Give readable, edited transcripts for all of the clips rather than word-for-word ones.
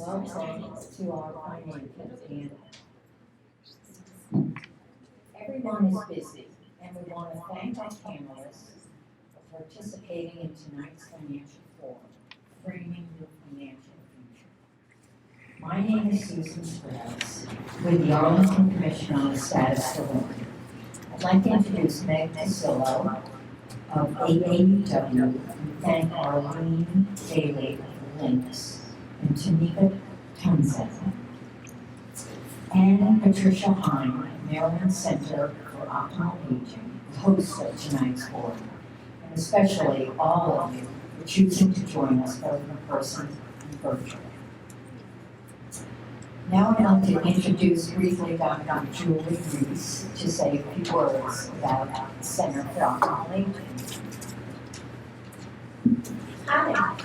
Welcome to our financial panel. Everyone is busy, and we want to thank our panelists for participating in tonight's financial forum, Framing Your Financial Future. My name is Susan Perez with the Arlington Commission on the Status of Women. I'd like to introduce Meg Casillo of AAUW and thank Arlene Daly of Links and Tamika Tunzen and Patricia Hine, Maryland Center for Optimal Aging, the host of tonight's forum, and especially all of you for choosing to join us both in person and virtually. Now I'd like to introduce briefly Dr. Julie Reese to say a few words about the Center for Optimal Aging. Hi.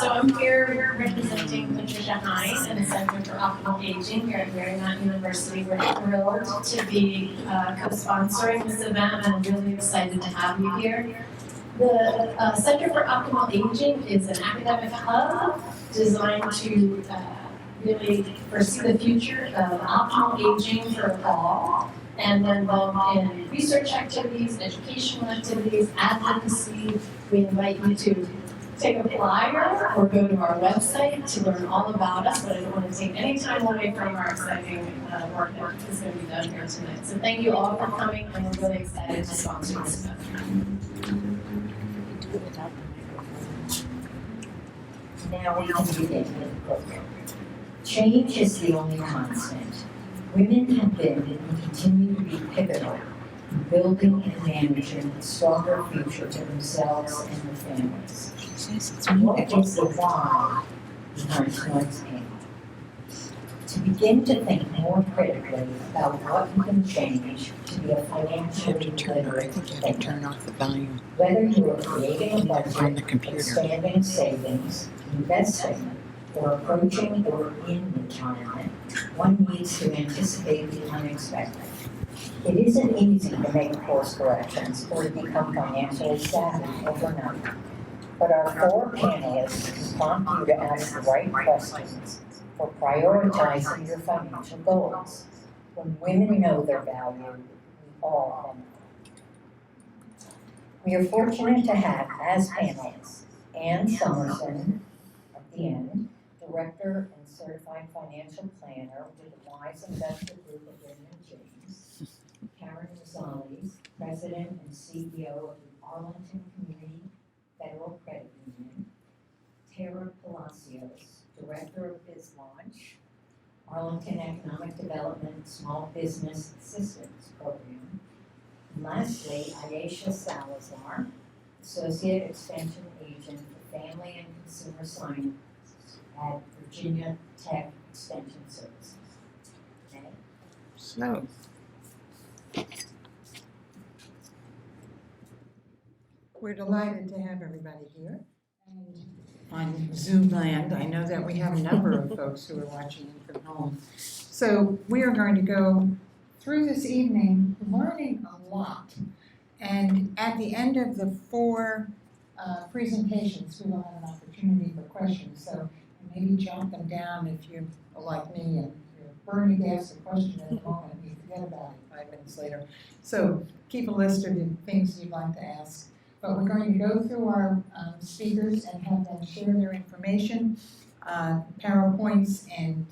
So I'm here representing Patricia Hine and the Center for Optimal Aging here at Marymount University. We're thrilled to be co-sponsoring this event, and I'm really excited to have you here. The Center for Optimal Aging is an academic hub designed to really foresee the future of optimal aging for all, and we're involved in research activities, educational activities, advocacy. We invite you to take a flyer or go to our website to learn all about us, but I don't want to take any time away from our exciting work that is going to be done here tonight. So thank you all for coming, and we're really excited to sponsor this event. Now we can begin with the program. Change is the only constant. Women have been and continue to be pivotal in building and managing a stronger future for themselves and their families. What is the why behind tonight's panel? To begin to think more critically about what you can change to be a financially literate thinker. Turn off the volume Whether you are creating a on the budget, computer. expanding savings, investing, or approaching or in retirement, one needs to anticipate the unexpected. It isn't easy to make course corrections or to become financially savvy overnight. But our four panelists can prompt you to ask the right questions for prioritizing your financial goals. When women know their value, we all benefit. We are fortunate to have as panelists Ann Summerson at the end, Director and Certified Financial Planner with the Wise Investor Group of Raymond James, Karen Rosales, President and CEO of the Arlington Community Federal Credit Union, Tara Palacios, Director of BizLaunch, Arlington Economic Development Small Business Assistance Program, and lastly, Ayesha Salazar, Associate Extension Agent for Family and Consumer Science at Virginia Tech Extension Services. Okay. So, we're delighted to have everybody here. And on Zoom land, I know that we have a number of folks who are watching in from home. So we are going to go through this evening learning a lot. And at the end of the four presentations, we will have an opportunity for questions. So maybe jot them down if you're like me and you're burning to ask a question at the moment and you forget about it 5 minutes later. So keep a list of the things you'd like to ask. But we're going to go through our speakers and have them share their information, PowerPoints and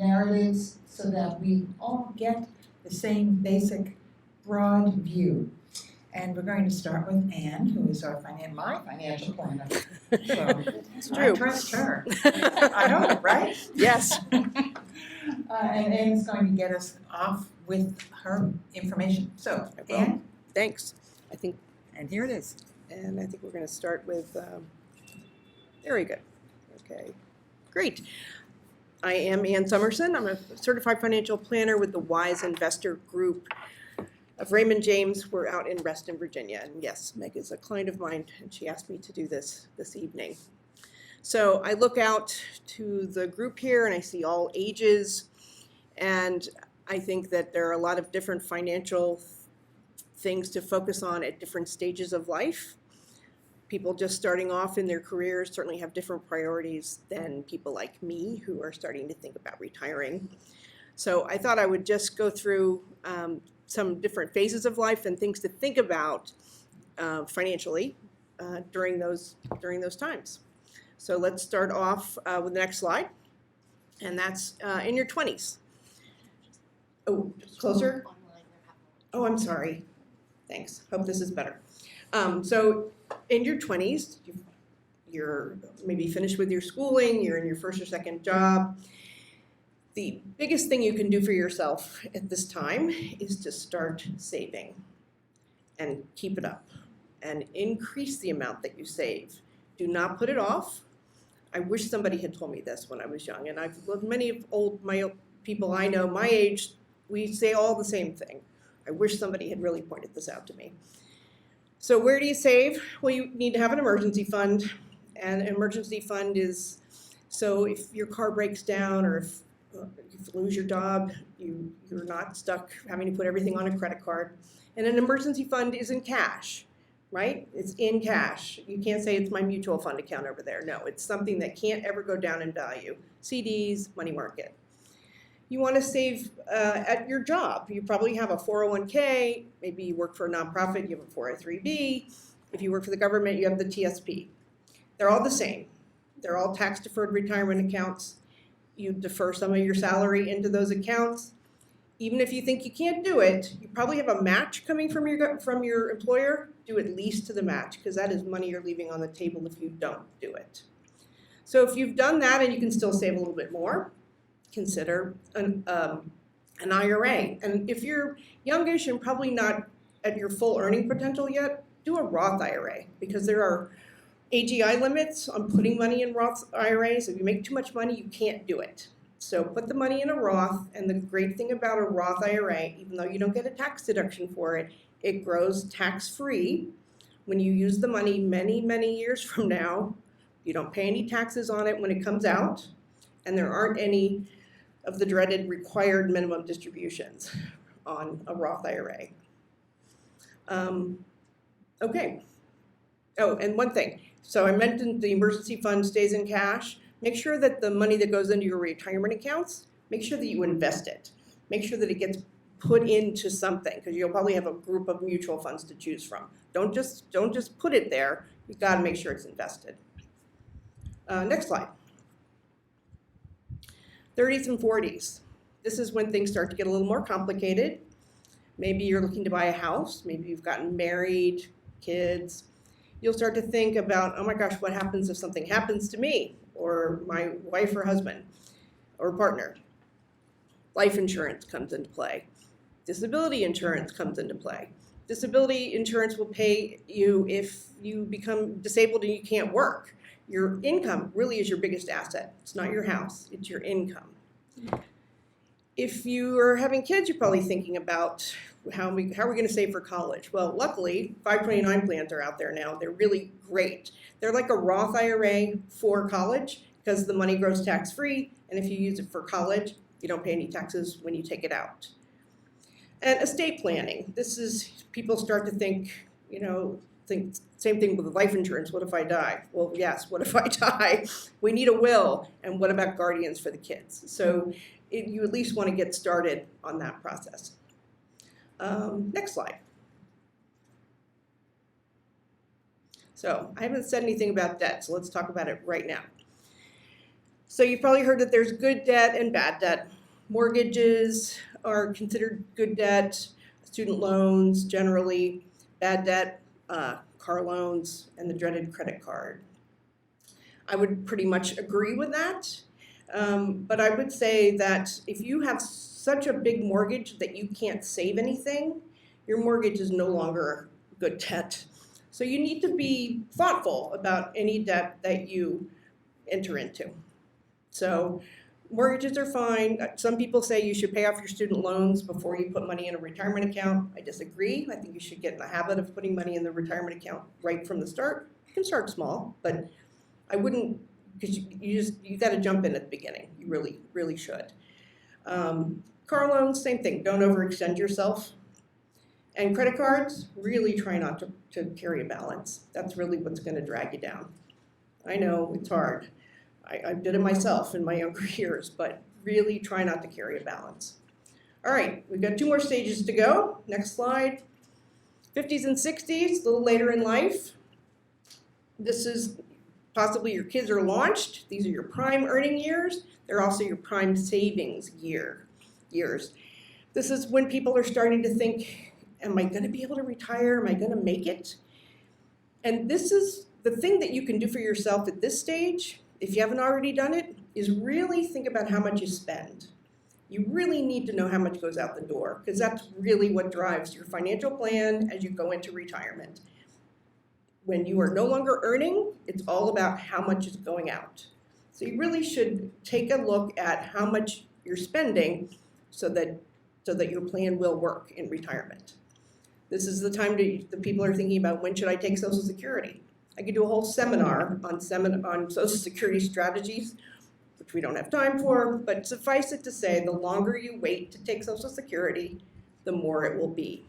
narratives so that we all get the same basic broad view. And we're going to start with Ann, who is my financial planner. So it's true. I trust her. I know, right? Yes. And Ann's going to get us off with her information. So, Ann? Thanks. And here it is. And I think we're going to start with, there we go. Okay, great. I am Ann Summerson. I'm a certified financial planner with the Wise Investor Group of Raymond James. We're out in Reston, Virginia. And yes, Meg is a client of mine, and she asked me to do this evening. So I look out to the group here, and I see all ages. And I think that there are a lot of different financial things to focus on at different stages of life. people just starting off in their careers certainly have different priorities than people like me who are starting to think about retiring. So I thought I would just go through some different phases of life and things to think about financially during those times. So let's start off with the next slide, and that's in your 20s. Oh, closer? Oh, I'm sorry. Thanks. Hope this is better. So in your 20s, you're maybe finished with your schooling, you're in your first or second job. The biggest thing you can do for yourself at this time is to start saving and keep it up and increase the amount that you save. Do not put it off. I wish somebody had told me this when I was young, and I've loved many of my people I know my age, we say all the same thing. I wish somebody had really pointed this out to me. So where do you save? Well, you need to have an emergency fund, and an emergency fund is so if your car breaks down or if you lose your job, you're not stuck having to put everything on a credit card. And an emergency fund is in cash, right? It's in cash. You can't say it's my mutual fund account over there. No, it's something that can't ever go down in value. CDs, money market. You want to save at your job. You probably have a 401k. Maybe you work for a nonprofit, you have a 403b. If you work for the government, you have the TSP. They're all the same. They're all tax-deferred retirement accounts. You defer some of your salary into those accounts. Even if you think you can't do it, you probably have a match coming from your employer. Do at least to the match, because that is money you're leaving on the table if you don't do it. So if you've done that and you can still save a little bit more, consider an IRA. And if you're youngish and probably not at your full earning potential yet, do a Roth IRA, because there are AGI limits on putting money in Roth IRAs. If you make too much money, you can't do it. So put the money in a Roth, and the great thing about a Roth IRA, even though you don't get a tax deduction for it, it grows tax-free. When you use the money many, many years from now, you don't pay any taxes on it when it comes out, and there aren't any of the dreaded required minimum distributions on a Roth IRA. Okay. Oh, and one thing. So I mentioned the emergency fund stays in cash. Make sure that the money that goes into your retirement accounts, make sure that you invest it. Make sure that it gets put into something, because you'll probably have a group of mutual funds to choose from. Don't just put it there. You've got to make sure it's invested. Next slide. 30s and 40s. This is when things start to get a little more complicated. Maybe you're looking to buy a house. Maybe you've gotten married, kids. You'll start to think about, oh my gosh, what happens if something happens to me or my wife or husband or partner? Life insurance comes into play. Disability insurance comes into play. Disability insurance will pay you if you become disabled and you can't work. Your income really is your biggest asset. It's not your house, it's your income. If you are having kids, you're probably thinking about how are we going to save for college? Well, luckily, 529 plans are out there now. They're really great. They're like a Roth IRA for college, because the money grows tax-free, and if you use it for college, you don't pay any taxes when you take it out. And estate planning. This is, people start to think same thing with life insurance. What if I die? Well, yes, what if I die? We need a will. And what about guardians for the kids? So you at least want to get started on that process. Next slide. So I haven't said anything about debt, so let's talk about it right now. So you've probably heard that there's good debt and bad debt. Mortgages are considered good debt, student loans generally, bad debt, car loans, and the dreaded credit card. I would pretty much agree with that, but I would say that if you have such a big mortgage that you can't save anything, your mortgage is no longer good debt. So you need to be thoughtful about any debt that you enter into. So mortgages are fine. Some people say you should pay off your student loans before you put money in a retirement account. I disagree. I think you should get in the habit of putting money in the retirement account right from the start. You can start small, but I wouldn't, because you got to jump in at the beginning. You really, really should. Car loans, same thing. Don't overextend yourself. And credit cards, really try not to carry a balance. That's really what's gonna drag you down. I know, it's hard. I did it myself in my younger years, but really try not to carry a balance. All right, we've got 2 more stages to go. Next slide. 50s and 60s, a little later in life. This is possibly your kids are launched. These are your prime earning years. They're also your prime savings years. This is when people are starting to think, am I gonna be able to retire? Am I gonna make it? And this is the thing that you can do for yourself at this stage, if you haven't already done it, is really think about how much you spend. You really need to know how much goes out the door, because that's really what drives your financial plan as you go into retirement. When you are no longer earning, it's all about how much is going out. So you really should take a look at how much you're spending so that your plan will work in retirement. This is the time the people are thinking about, when should I take Social Security? I could do a whole seminar on Social Security strategies, which we don't have time for, but suffice it to say, the longer you wait to take Social Security, the more it will be.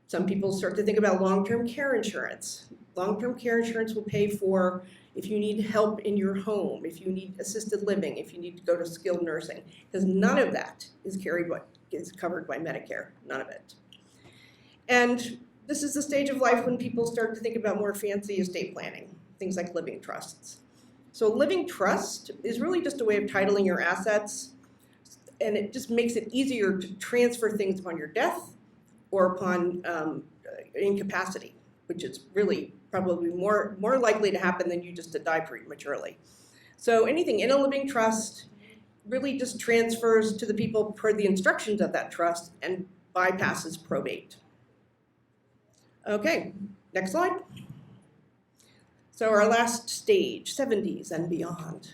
Some people start to think about long-term care insurance. Long-term care insurance will pay for if you need help in your home, if you need assisted living, if you need to go to skilled nursing, because none of that is covered by Medicare, none of it. And this is the stage of life when people start to think about more fancy estate planning, things like living trusts. So a living trust is really just a way of titling your assets, and it just makes it easier to transfer things upon your death or upon incapacity, which is really probably more likely to happen than you just to die prematurely. So anything in a living trust really just transfers to the people per the instructions of that trust and bypasses probate. Okay, next slide. So our last stage, 70s and beyond.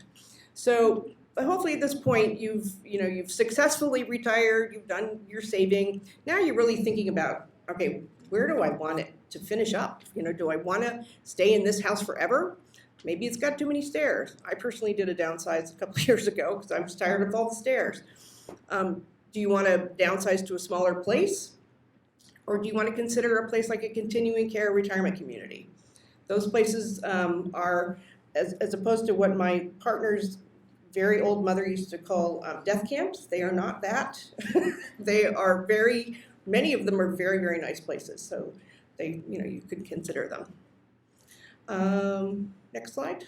So hopefully at this point you've successfully retired, you've done your saving. Now you're really thinking about, okay, where do I want it to finish up? Do I want to stay in this house forever? Maybe it's got too many stairs. I personally did a downsize a couple of years ago because I was tired of all the stairs. Do you want to downsize to a smaller place? Or do you want to consider a place like a continuing care retirement community? Those places are, as opposed to what my partner's very old mother used to call death camps, they are not that. They are many of them are very, very nice places. So you could consider them. Next slide.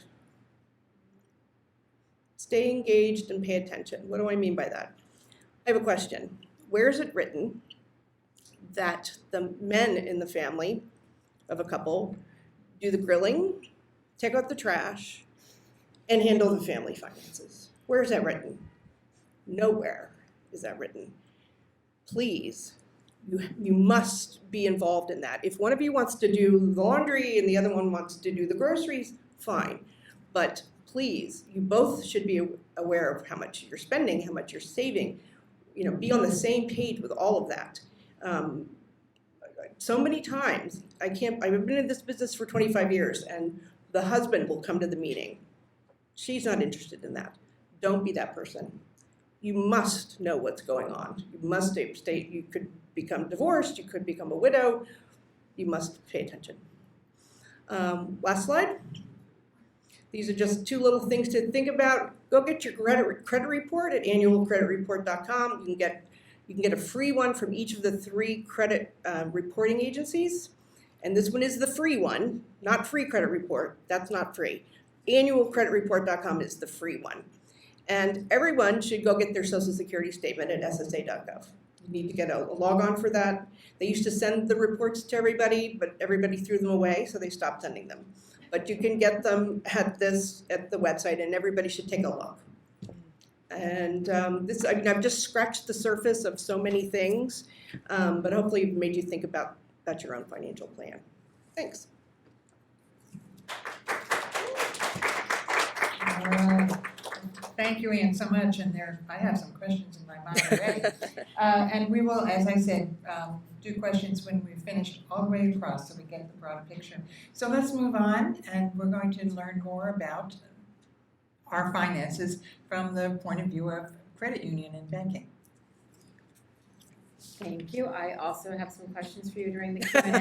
Stay engaged and pay attention. What do I mean by that? I have a question. Where is it written that the men in the family of a couple do the grilling, take out the trash, and handle the family finances? Where is that written? Nowhere is that written. Please, you must be involved in that. If one of you wants to do the laundry and the other one wants to do the groceries, fine. But please, you both should be aware of how much you're spending, how much you're saving. Be on the same page with all of that. So many times, I've been in this business for 25 years, and the husband will come to the meeting. She's not interested in that. Don't be that person. You must know what's going on. You must stay. You could become divorced. You could become a widow. You must pay attention. Last slide. These are just 2 little things to think about. Go get your credit report at annualcreditreport.com. You can get a free one from each of the 3 credit reporting agencies. And this one is the free one, not free credit report. That's not free. Annualcreditreport.com is the free one. And everyone should go get their Social Security statement at ssa.gov. You need to get a log-on for that. They used to send the reports to everybody, but everybody threw them away, so they stopped sending them. But you can get them at the website, and everybody should take a look. And I've just scratched the surface of so many things, but hopefully it made you think about your own financial plan. Thanks. Thank you, Ann, so much. And I have some questions in my mind already. And we will, as I said, do questions when we've finished all the way across so we get the broader picture. So let's move on, and we're going to learn more about our finances from the point of view of credit union and banking. Thank you. I also have some questions for you during the Q&A.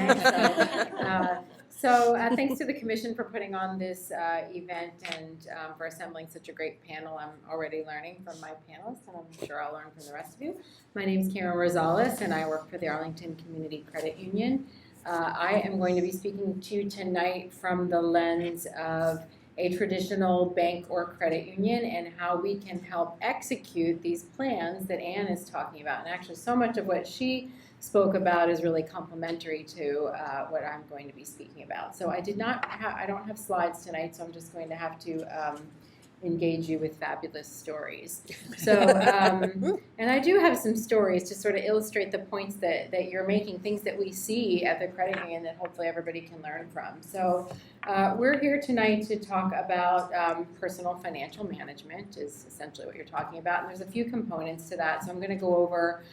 Thanks to the commission for putting on this event and for assembling such a great panel. I'm already learning from my panelists, and I'm sure I'll learn from the rest of you. My name is Karen Rosales, and I work for the Arlington Community Credit Union. I am going to be speaking to you tonight from the lens of a traditional bank or credit union and how we can help execute these plans that Anne is talking about. And actually, so much of what she spoke about is really complementary to what I'm going to be speaking about. So I don't have slides tonight, so I'm just going to have to engage you with fabulous stories. So, and I do have some stories to sort of illustrate the points that you're making, things that we see at the credit union that hopefully everybody can learn from. So we're here tonight to talk about personal financial management is essentially what you're talking about. And there's a few components to that. So I'm going to go over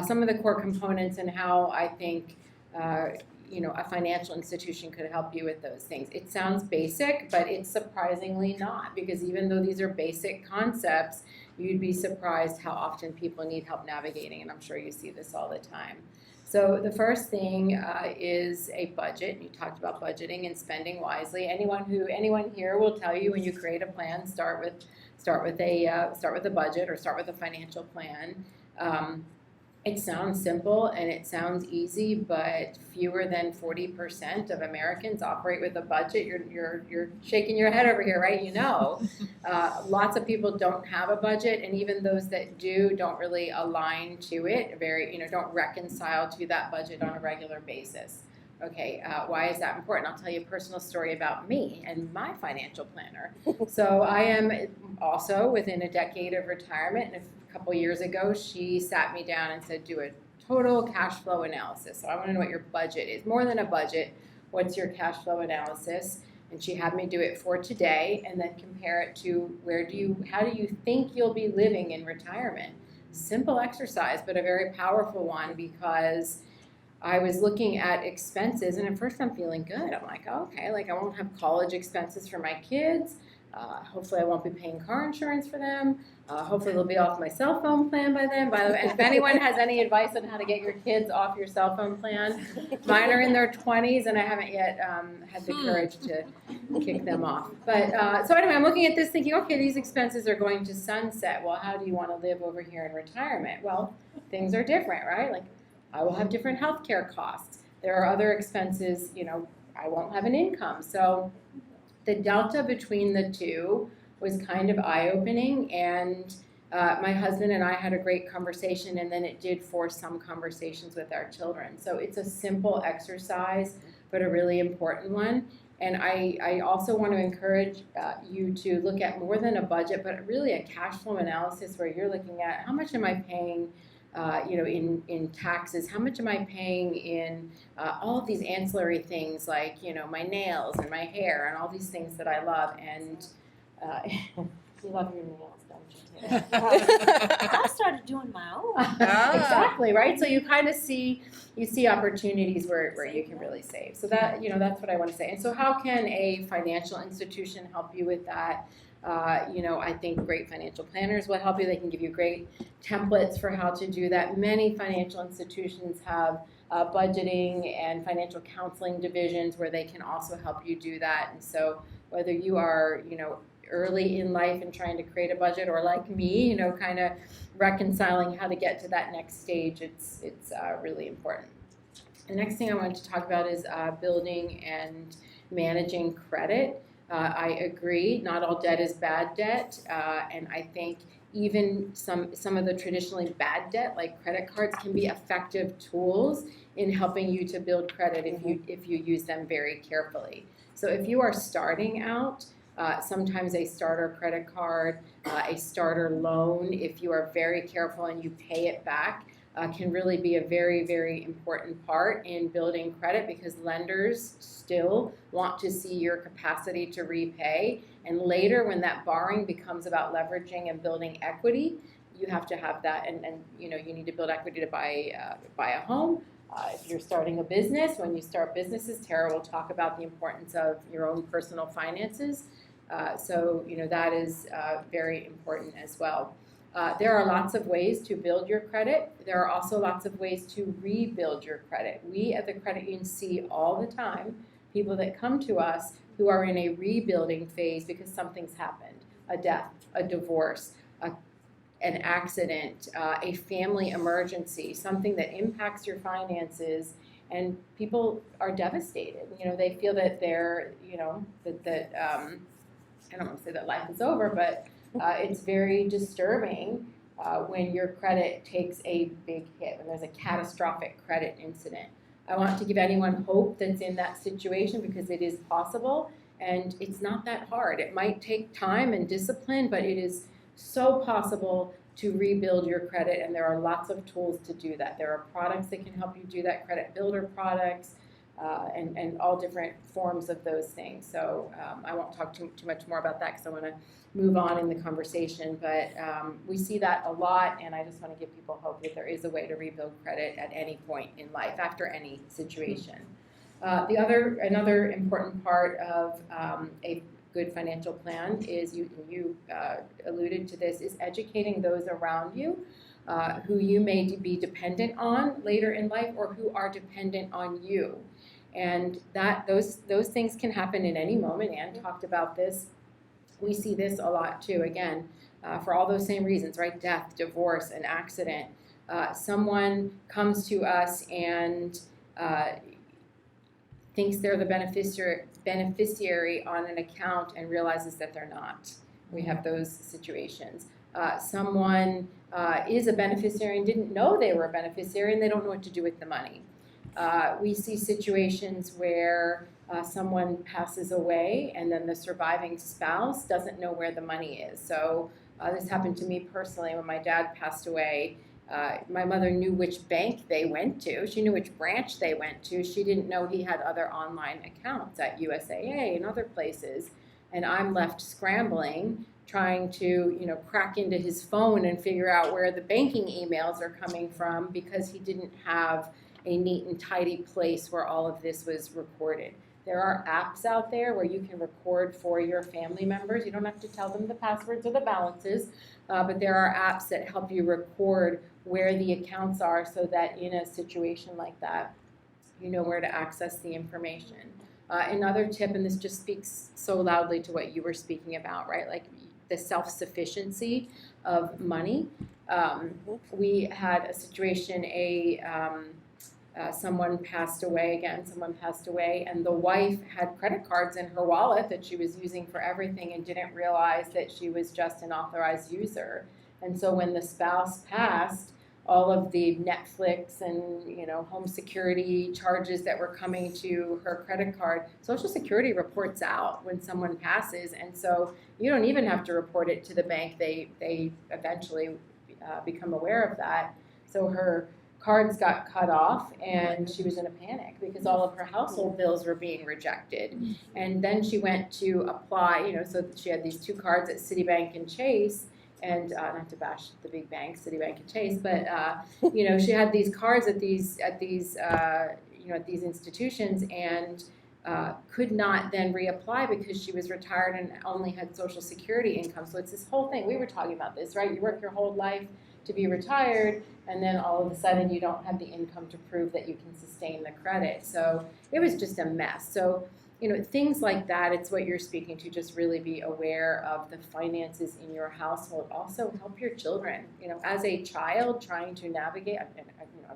some of the core components and how I think a financial institution could help you with those things. It sounds basic, but it's surprisingly not, because even though these are basic concepts, you'd be surprised how often people need help navigating, and I'm sure you see this all the time. So the first thing is a budget. You talked about budgeting and spending wisely. Anyone here will tell you when you create a plan, start with a budget or start with a financial plan. It sounds simple and it sounds easy, but fewer than 40% of Americans operate with a budget. You're shaking your head over here, right? Lots of people don't have a budget, and even those that do don't really align to it. Don't reconcile to that budget on a regular basis. Okay, why is that important? I'll tell you a personal story about me and my financial planner. So I am also within a decade of retirement, and a couple years ago, she sat me down and said, do a total cash flow analysis. So I want to know what your budget is. More than a budget, what's your cash flow analysis? And she had me do it for today and then compare it to how do you think you'll be living in retirement? Simple exercise, but a very powerful one, because I was looking at expenses, and at first I'm feeling good. I'm like, okay, I won't have college expenses for my kids. Hopefully I won't be paying car insurance for them. Hopefully they'll be off my cell phone plan by then. By the way, and if anyone has any advice on how to get your kids off your cell phone plan, mine are in their 20s, and I haven't yet had the courage to kick them off. But so anyway, I'm looking at this thinking, okay, these expenses are going to sunset. Well, how do you want to live over here in retirement? Well, things are different, right? I will have different healthcare costs. There are other expenses, I won't have an income. So the delta between the two was kind of eye-opening, and my husband and I had a great conversation, and then it did force some conversations with our children. So it's a simple exercise, but a really important one. And I also want to encourage you to look at more than a budget, but really a cash flow analysis where you're looking at how much am I paying in taxes, how much am I paying in all of these ancillary things like, my nails and my hair and all these things that I love. And you love your nails, don't you, too? I started doing my own. Exactly, right? So you kind of see opportunities where you can really save. So that, that's what I want to say. And so how can a financial institution help you with that? I think great financial planners will help you. They can give you great templates for how to do that. Many financial institutions have budgeting and financial counseling divisions where they can also help you do that. And so whether you are, early in life and trying to create a budget, or like me, kind of reconciling how to get to that next stage, it's really important. The next thing I wanted to talk about is building and managing credit. I agree, not all debt is bad debt, and I think even some of the traditionally bad debt, like credit cards, can be effective tools in helping you to build credit if you use them very carefully. So if you are starting out, sometimes a starter credit card, a starter loan, if you are very careful and you pay it back, can really be a very, very important part in building credit, because lenders still want to see your capacity to repay. And later, when that borrowing becomes about leveraging and building equity, you have to have that, and you need to build equity to buy a home. If you're starting a business, when you start businesses, Tara will talk about the importance of your own personal finances. So that is very important as well. There are lots of ways to build your credit. There are also lots of ways to rebuild your credit. We at the credit union see all the time people that come to us who are in a rebuilding phase because something's happened, a death, a divorce, an accident, a family emergency, something that impacts your finances, and people are devastated. They feel that they're, I don't want to say that life is over, but it's very disturbing when your credit takes a big hit, when there's a catastrophic credit incident. I want to give anyone hope that's in that situation because it is possible and it's not that hard. It might take time and discipline, but it is so possible to rebuild your credit, and there are lots of tools to do that. There are products that can help you do that, credit builder products, and all different forms of those things. So I won't talk too much more about that because I want to move on in the conversation, but we see that a lot, and I just want to give people hope that there is a way to rebuild credit at any point in life, after any situation. Another important part of a good financial plan is, you alluded to this, is educating those around you who you may be dependent on later in life or who are dependent on you. And those things can happen in any moment. Anne talked about this. We see this a lot too, again, for all those same reasons, right? Death, divorce, an accident. Someone comes to us and thinks they're the beneficiary on an account and realizes that they're not. We have those situations. Someone is a beneficiary and didn't know they were a beneficiary and they don't know what to do with the money. We see situations where someone passes away and then the surviving spouse doesn't know where the money is. So this happened to me personally when my dad passed away. My mother knew which bank they went to. She knew which branch they went to. She didn't know he had other online accounts at USAA and other places. And I'm left scrambling, trying to, crack into his phone and figure out where the banking emails are coming from because he didn't have a neat and tidy place where all of this was recorded. There are apps out there where you can record for your family members. You don't have to tell them the passwords or the balances, but there are apps that help you record where the accounts are so that in a situation like that, you know where to access the information. Another tip, and this just speaks so loudly to what you were speaking about, right? Like the self-sufficiency of money. We had a situation, someone passed away, and the wife had credit cards in her wallet that she was using for everything and didn't realize that she was just an authorized user. And so when the spouse passed, all of the Netflix and home security charges that were coming to her credit card, Social Security reports out when someone passes, and so you don't even have to report it to the bank. They eventually become aware of that. So her cards got cut off and she was in a panic because all of her household bills were being rejected. And then she went to apply, so she had these two cards at Citibank and Chase, and not to bash the big banks, Citibank and Chase, but she had these cards at these institutions and could not then reapply because she was retired and only had Social Security income. So it's this whole thing. We were talking about this, right? You work your whole life to be retired, and then all of a sudden you don't have the income to prove that you can sustain the credit. So it was just a mess. So, things like that, it's what you're speaking to, just really be aware of the finances in your household. Also help your children. As a child trying to navigate, a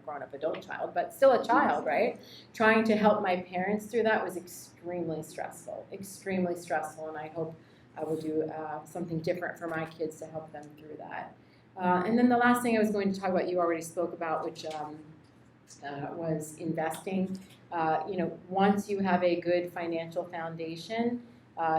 grown-up adult child, but still a child, right? Trying to help my parents through that was extremely stressful, and I hope I will do something different for my kids to help them through that. And then the last thing I was going to talk about, you already spoke about, which was investing. Once you have a good financial foundation,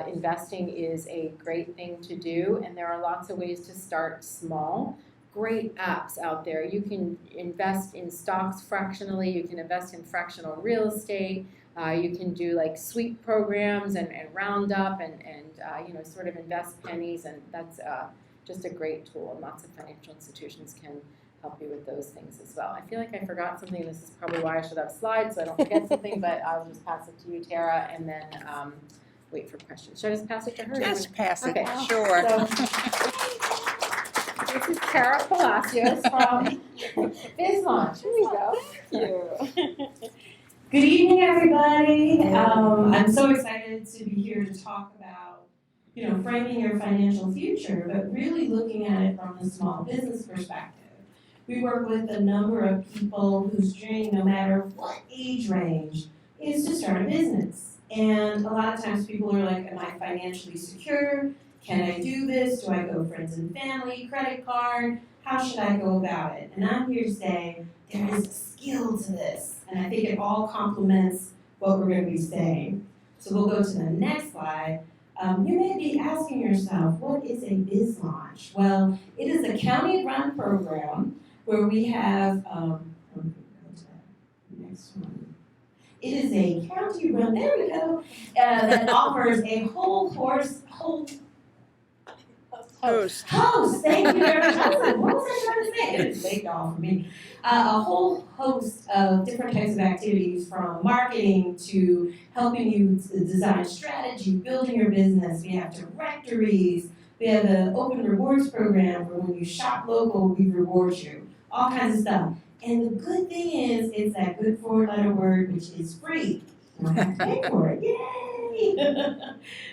investing is a great thing to do, and there are lots of ways to start small. Great apps out there. You can invest in stocks fractionally, you can invest in fractional real estate, you can do like sweep programs and round up and sort of invest pennies, and that's just a great tool, and lots of financial institutions can help you with those things as well. I feel like I forgot something, and this is probably why I should have slides so I don't forget something, but I'll just pass it to you, Tara, and then wait for questions. Should I just pass it to her? Just pass it, Okay. sure. So, this is Tara Palacios from BizLaunch. Here we go. Good evening, everybody. I'm so excited to be here to talk about, framing your financial future, but really looking at it from the small business perspective. We work with a number of people whose dream, no matter what age range, is to start a business. And a lot of times people are like, am I financially secure? Can I do this? Do I go friends and family, credit card? How should I go about it? And I'm here to say there is a skill to this. And I think it all complements what we're going to be saying. So we'll go to the next slide. You may be asking yourself, what is a BizLaunch? Well, it is a county-run program where we have, next one. It is a county-run, there we go, that offers a Host. host, thank you very much. I was like, what was I trying to say? It's late off for me. A whole host of different types of activities, from marketing to helping you design strategy, building your business. We have directories. We have an open rewards program where when you shop local, we reward you. All kinds of stuff. And the good thing is, it's that good four-letter word, which is free. You don't have to pay for it. Yay!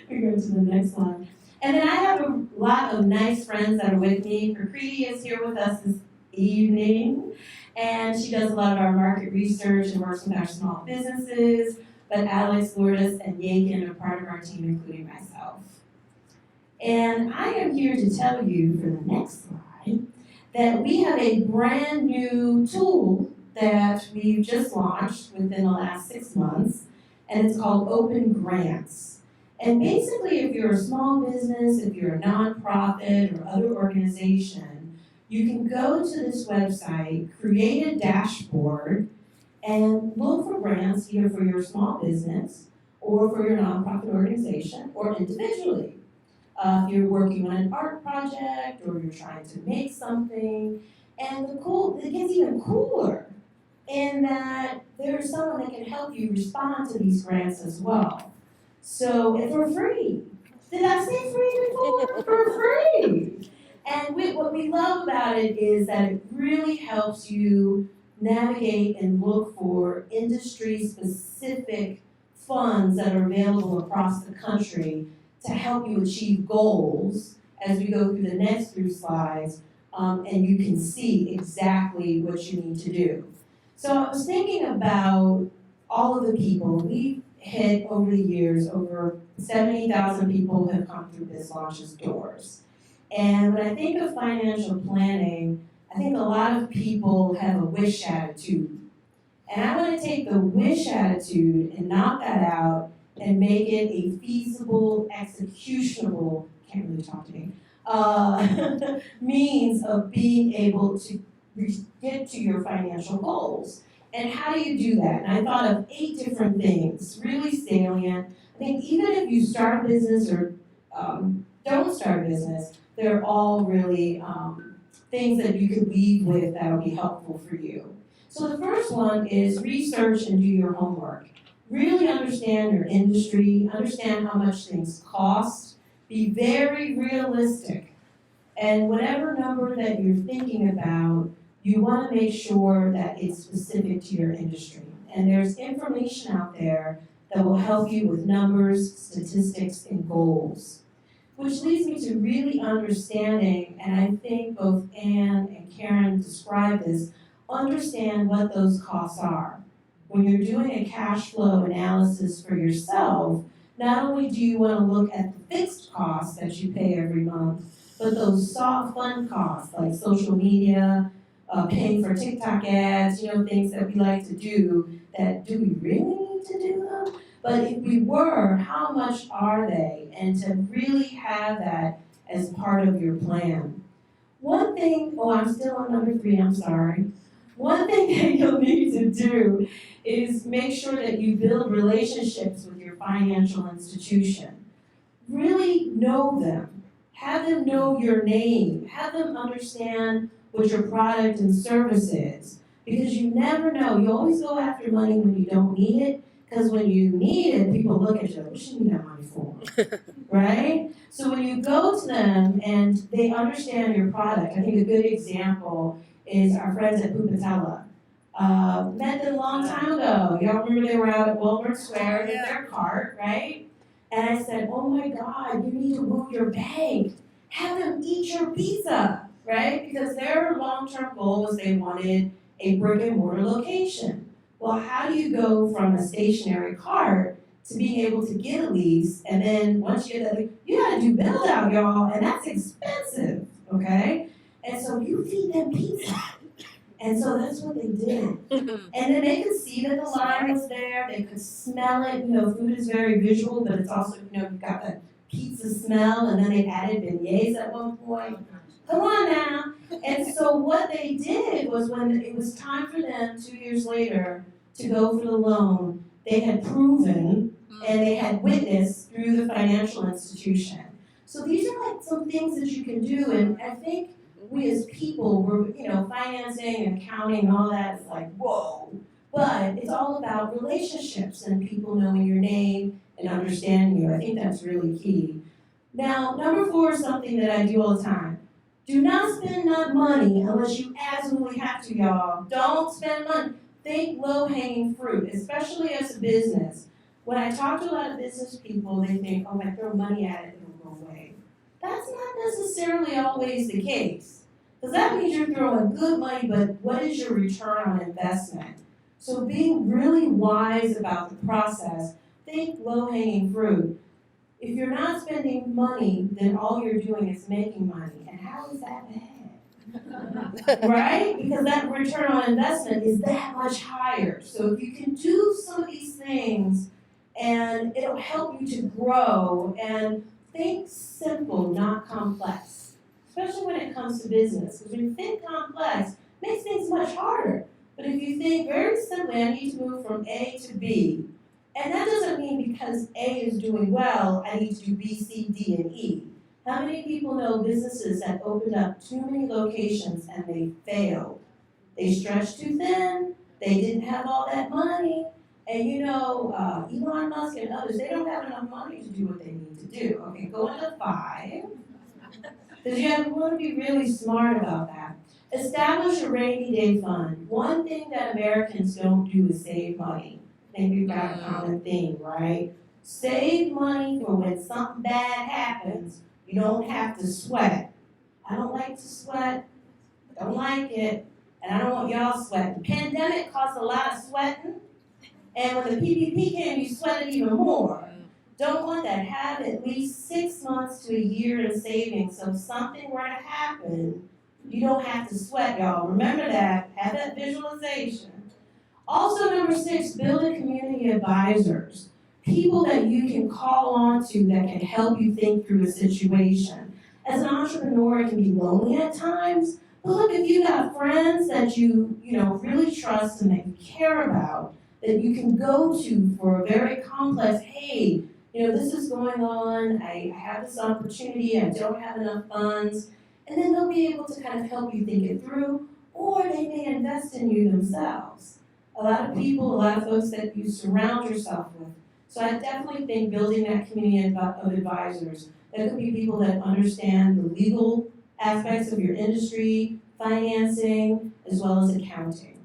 We go to the next one. And then I have a lot of nice friends that are with me. Prakriti is here with us this evening, and she does a lot of our market research and works with our small businesses. But Alex, Lourdes, and Yakin are part of our team, including myself. And I am here to tell you, for the next slide, that we have a brand new tool that we've just launched within the last 6 months, and it's called Open Grants. And basically, if you're a small business, if you're a nonprofit or other organization, you can go to this website, create a dashboard, and look for grants either for your small business or for your nonprofit organization or individually. If you're working on an art project or you're trying to make something, and it gets even cooler in that there's someone that can help you respond to these grants as well. So, and for free. Did I say free before? For free. And what we love about it is that it really helps you navigate and look for industry-specific funds that are available across the country to help you achieve goals as we go through the next few slides, and you can see exactly what you need to do. So I was thinking about all of the people. We've hit over the years, over 70,000 people have come through BizLaunch's doors. And when I think of financial planning, I think a lot of people have a wish attitude. And I want to take the wish attitude and knock that out and make it a feasible, executionable, can't really talk to me, means of being able to get to your financial goals. And how do you do that? And I thought of 8 different things, really salient. I think even if you start a business or don't start a business, they're all really things that you could leave with that will be helpful for you. So the first one is research and do your homework. Really understand your industry, understand how much things cost, be very realistic. And whatever number that you're thinking about, you want to make sure that it's specific to your industry. And there's information out there that will help you with numbers, statistics, and goals. Which leads me to really understanding, and I think both Anne and Karen described this, understand what those costs are. When you're doing a cash flow analysis for yourself, not only do you want to look at the fixed costs that you pay every month, but those soft fun costs like social media, paying for TikTok ads, things that we like to do that do we really need to do them? But if we were, how much are they? And to really have that as part of your plan. One thing, I'm still on number 3, I'm sorry. One thing that you'll need to do is make sure that you build relationships with your financial institution. Really know them. Have them know your name. Have them understand what your product and service is. Because you never know. You always go after money when you don't need it, Because when you need it, people look at you, what you need that money for? Right? So when you go to them and they understand your product, I think a good example is our friends at Pupatella. Met them a long time ago. Y'all remember they were out at Wilburn Square in their cart, right? And I said, oh my God, you need to move your bank. Have them eat your pizza, right? Because their long-term goal was they wanted a brick and mortar location. Well, how do you go from a stationary cart to being able to get a lease? And then once you get that lease, you gotta do build out, y'all, and that's expensive, okay? And so you feed them pizza. And so that's what they did. And then they could see that the line was there, they could smell it, food is very visual, but it's also, you've got that pizza smell, and then they added beignets at one point. Come on now. And so what they did was when it was time for them 2 years later to go for the loan, they had proven and they had witnessed through the financial institution. So these are like some things that you can do, and I think we as people, we're, financing and accounting and all that is like, whoa. But it's all about relationships and people knowing your name and understanding you. I think that's really key. Now, number 4 is something that I do all the time. Do not spend money unless you absolutely have to, y'all. Don't spend money. Think low-hanging fruit, especially as a business. When I talk to a lot of business people, they think, oh, if I throw money at it, it'll go away. That's not necessarily always the case. Because that means you're throwing good money, but what is your return on investment? So being really wise about the process, think low-hanging fruit. If you're not spending money, then all you're doing is making money. And how is that bad? Right? Because that return on investment is that much higher. So if you can do some of these things, and it'll help you to grow, and think simple, not complex. Especially when it comes to business. Because when you think complex, it makes things much harder. But if you think very simply, I need to move from A to B, and that doesn't mean because A is doing well, I need to do B, C, D, and E. How many people know businesses that opened up too many locations and they failed? They stretched too thin, they didn't have all that money, and Elon Musk and others, they don't have enough money to do what they need to do. Okay, go into 5. Because you want to be really smart about that. Establish a rainy day fund. One thing that Americans don't do is save money. I think we've got a common theme, right? Save money for when something bad happens. You don't have to sweat. I don't like to sweat. I don't like it. And I don't want y'all sweating. Pandemic caused a lot of sweating. And when the PPP came, you sweated even more. Don't want that. Have at least 6 months to a year in savings. So if something were to happen, you don't have to sweat, y'all. Remember that. Have that visualization. Also, number 6, build a community of advisors. People that you can call on to that can help you think through a situation. As an entrepreneur, it can be lonely at times. But look, if you got friends that you really trust and that you care about, that you can go to for a very complex, hey, this is going on, I have this opportunity, I don't have enough funds, and then they'll be able to kind of help you think it through, or they may invest in you themselves. A lot of people, a lot of folks that you surround yourself with. So I definitely think building that community of advisors, that could be people that understand the legal aspects of your industry, financing, as well as accounting.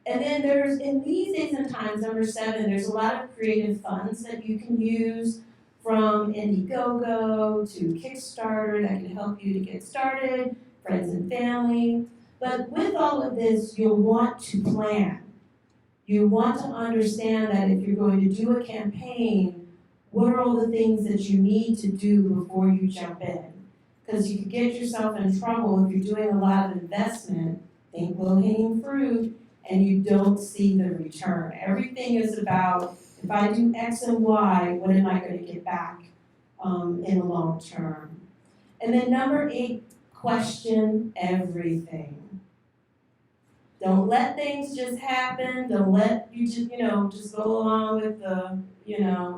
And then there's, in these days and times, number 7, there's a lot of creative funds that you can use, from Indiegogo to Kickstarter that can help you to get started, friends and family. But with all of this, you'll want to plan. You want to understand that if you're going to do a campaign, what are all the things that you need to do before you jump in? Because you could get yourself in trouble if you're doing a lot of investment, think low-hanging fruit, and you don't see the return. Everything is about, if I do X and Y, what am I going to get back in the long term? And then number 8, question everything. Don't let things just happen. Don't let you just go along with the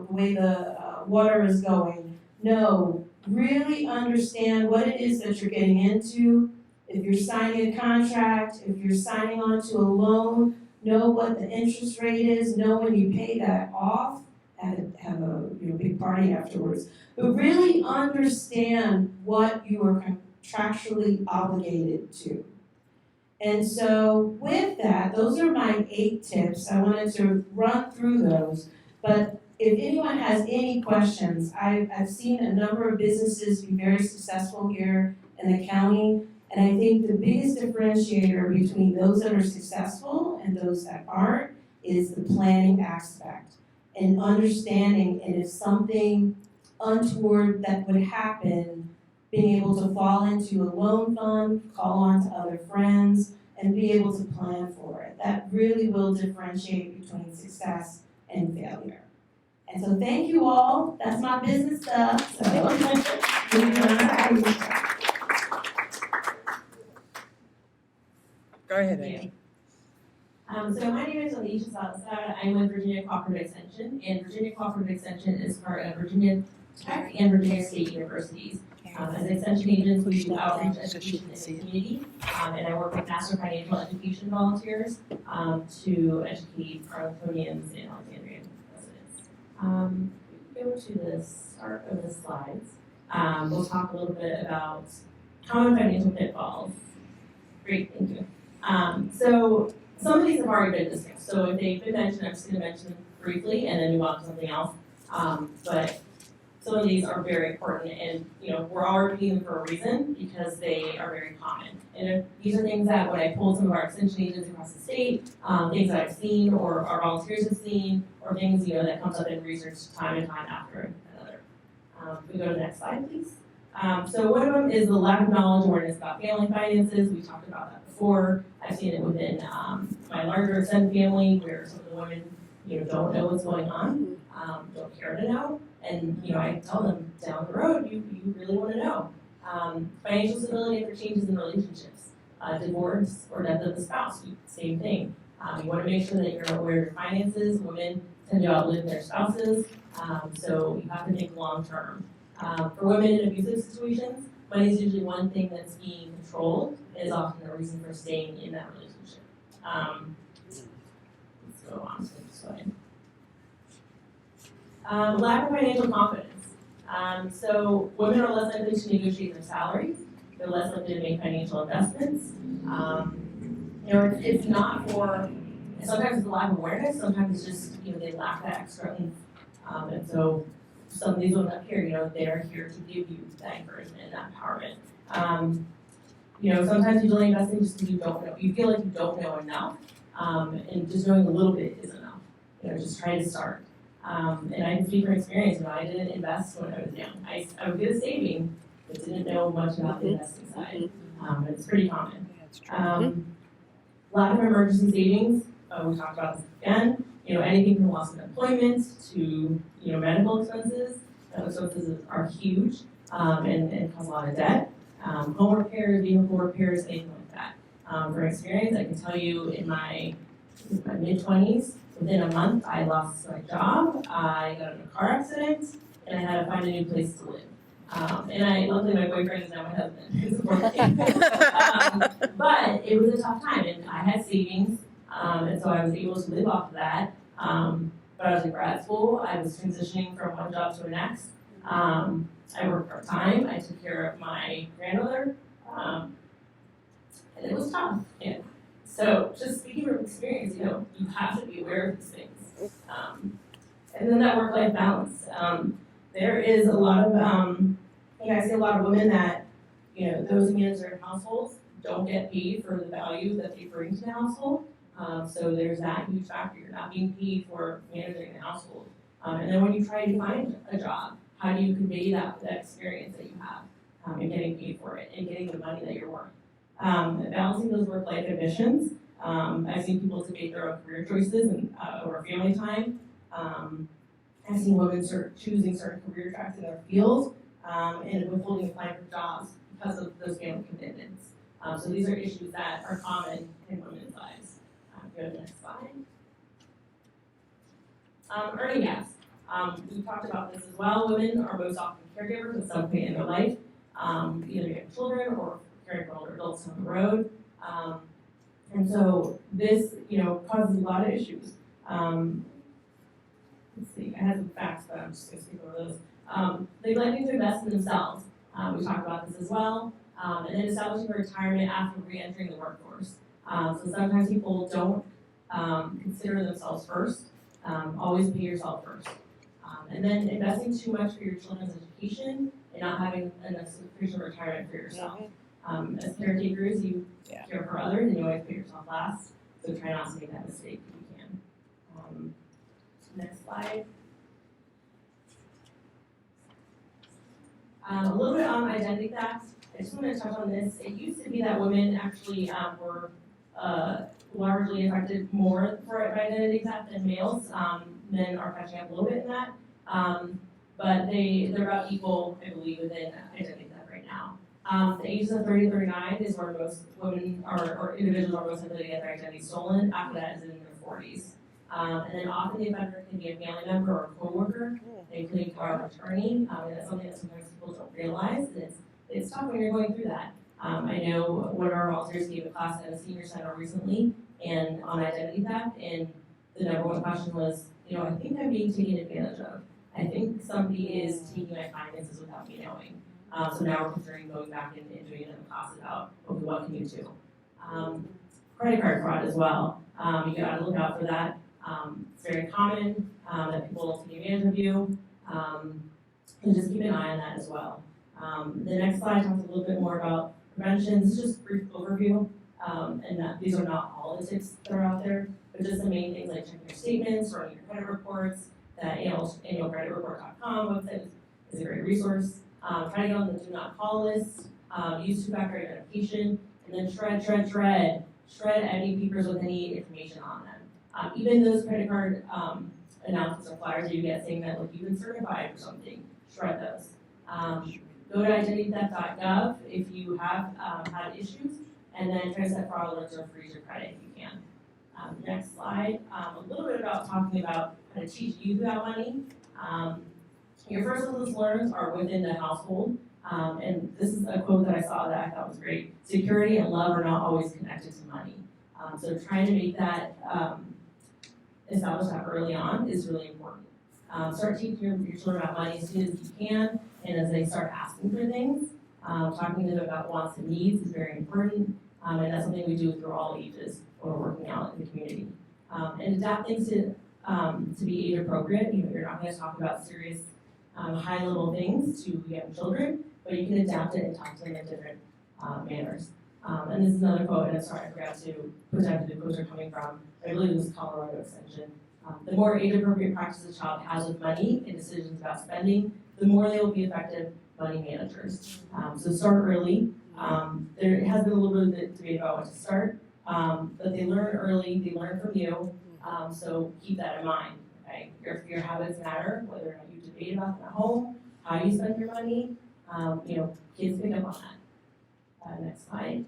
way the water is going. No, really understand what it is that you're getting into. If you're signing a contract, if you're signing on to a loan, know what the interest rate is, know when you pay that off, have a big party afterwards, but really understand what you are contractually obligated to. And so with that, those are my 8 tips. I wanted to run through those, but if anyone has any questions, I've seen a number of businesses be very successful here in the county, and I think the biggest differentiator between those that are successful and those that aren't is the planning aspect and understanding, and if something untoward that would happen, being able to fall into a loan fund, call on to other friends, and be able to plan for it. That really will differentiate between success and failure. And so thank you all. That's my business stuff. Go ahead, Thank Amy. you. So my name is Alicia Salazar. I'm with Virginia Cooperative Extension, and Virginia Cooperative Extension is part of Virginia Tech and Virginia State Universities. As extension agents, we do outreach education in the community, and I work with National Financial Education volunteers to educate Arlingtonians and Alexandrian residents. Go to the start of the slides. We'll talk a little bit about common financial pitfalls. Great, thank you. So some of these have already been discussed. So if they've been mentioned, I'm just going to mention them briefly and then move on to something else. But some of these are very important, and we're all repeating them for a reason because they are very common. And these are things that when I pulled some of our extension agents across the state, things that I've seen or our volunteers have seen, or things that comes up in research time and time after another. We go to the next slide, please. So one of them is the lack of knowledge and awareness about family finances. We talked about that before. I've seen it within my larger extended family where some of the women, don't know what's going on, don't care to know, and I tell them down the road, you really want to know. Financial stability for changes in relationships, divorce or death of the spouse, same thing. You want to make sure that you're aware of your finances. Women tend to outlive their spouses, so you have to think long term. For women in abusive situations, money is usually one thing that's being controlled. It is often a reason for staying in that relationship. Let's go on to the slide. Lack of financial confidence. So women are less likely to negotiate their salary. They're less likely to make financial investments. It's not for, sometimes it's a lack of awareness, sometimes it's just, they lack that extra oomph. And so some of these women up here, they're here to give you that encouragement and that empowerment. Sometimes you delay investing just because you don't know. You feel like you don't know enough, and just knowing a little bit is enough. Just try to start. And I can speak from experience. I didn't invest when I was young. I was good at saving, but didn't know much about the investing side. But it's pretty common. Lack of emergency savings. We talked about this again. Anything from loss of employment to medical expenses. Medical expenses are huge and cause a lot of debt. Home repairs, vehicle repairs, anything like that. From experience, I can tell you in my mid-20s, within a month, I lost my job, I got in a car accident, and I had to find a new place to live. And luckily my boyfriend is now my husband, who's supporting me. But it was a tough time, and I had savings, and so I was able to live off of that. But I was in grad school, I was transitioning from one job to the next. I worked part-time, I took care of my grandmother, and it was tough. And so just speaking from experience, you have to be aware of these things. And then that work-life balance. There is a lot of, I see a lot of women that, those who manage their households don't get paid for the value that they bring to the household. So there's that huge factor. You're not being paid for managing the household. And then when you try to find a job, how do you convey that experience that you have and getting paid for it and getting the money that you're worth? Balancing those work-life ambitions. I've seen people debate their own career choices and over family time. I've seen women choosing certain career tracks in their field and withholding applying for jobs because of those family commitments. So these are issues that are common in women's lives. Go to the next slide. Earning gaps. We talked about this as well. Women are most often caregivers at some point in their life, either you have children or caring for older adults on the road. And so this, causes a lot of issues. Let's see, I had some facts, but I'm just gonna skip over those. Neglecting to invest in themselves. We talked about this as well. And then establishing retirement after re-entering the workforce. So sometimes people don't consider themselves first. Always pay yourself first. And then investing too much for your children's education and not having enough sufficient retirement for yourself. As caretakers, you care for others and you always put yourself last. So try not to make that mistake if you can. Next slide. A little bit on identity theft. I just want to touch on this. It used to be that women actually were largely affected more by identity theft than males. Men are catching up a little bit in that. But they're about equal, I believe, within identity theft right now. The ages of 30 to 39 is where most women or individuals are most likely to get their identity stolen. After that is in their 40s. And then often the offender can be a family member or a coworker, including power of attorney. And that's something that sometimes people don't realize. And it's tough when you're going through that. I know one of our volunteers gave a class at a senior center recently and on identity theft, and the number one question was, I think I'm being taken advantage of. I think somebody is taking my finances without me knowing. So now we're considering going back and doing another class about, okay, what can you do? Credit card fraud as well. You gotta look out for that. It's very common that people take advantage of you. And just keep an eye on that as well. The next slide talks a little bit more about prevention. This is just a brief overview. And that these are not all the tips that are out there, but just the main things like checking your statements, running your credit reports. That annualcreditreport.com website is a great resource. Try to get on the do not call list. Use two-factor authentication, and then shred any papers with any information on them. Even those credit card announcements or flyers that you get saying that you've been certified or something, shred those. Go to identitytheft.gov if you have had issues, and then try to set fraud alerts or freeze your credit if you can. Next slide. A little bit about talking about how to teach youth about money. Your first learners are within the household. And this is a quote that I saw that I thought was great. Security and love are not always connected to money. So trying to make that, establish that early on is really important. Start teaching your children about money as soon as you can, and as they start asking for things. Talking to them about wants and needs is very important, and that's something we do through all ages when we're working out in the community. And adapt things to be age appropriate. You're not going to talk about serious high-level things to young children, but you can adapt it and talk to them in different manners. And this is another quote, and I'm sorry, I forgot to put down who the quotes are coming from. I believe it was Colorado Extension. The more age-appropriate practices a child has with money and decisions about spending, the more they will be effective money managers. So start early. There has been a little bit of debate about what to start, but they learn early, they learn from you, so keep that in mind. Okay? Your habits matter, whether or not you debate about them at home, how you spend your money, kids pick up on that. Next slide.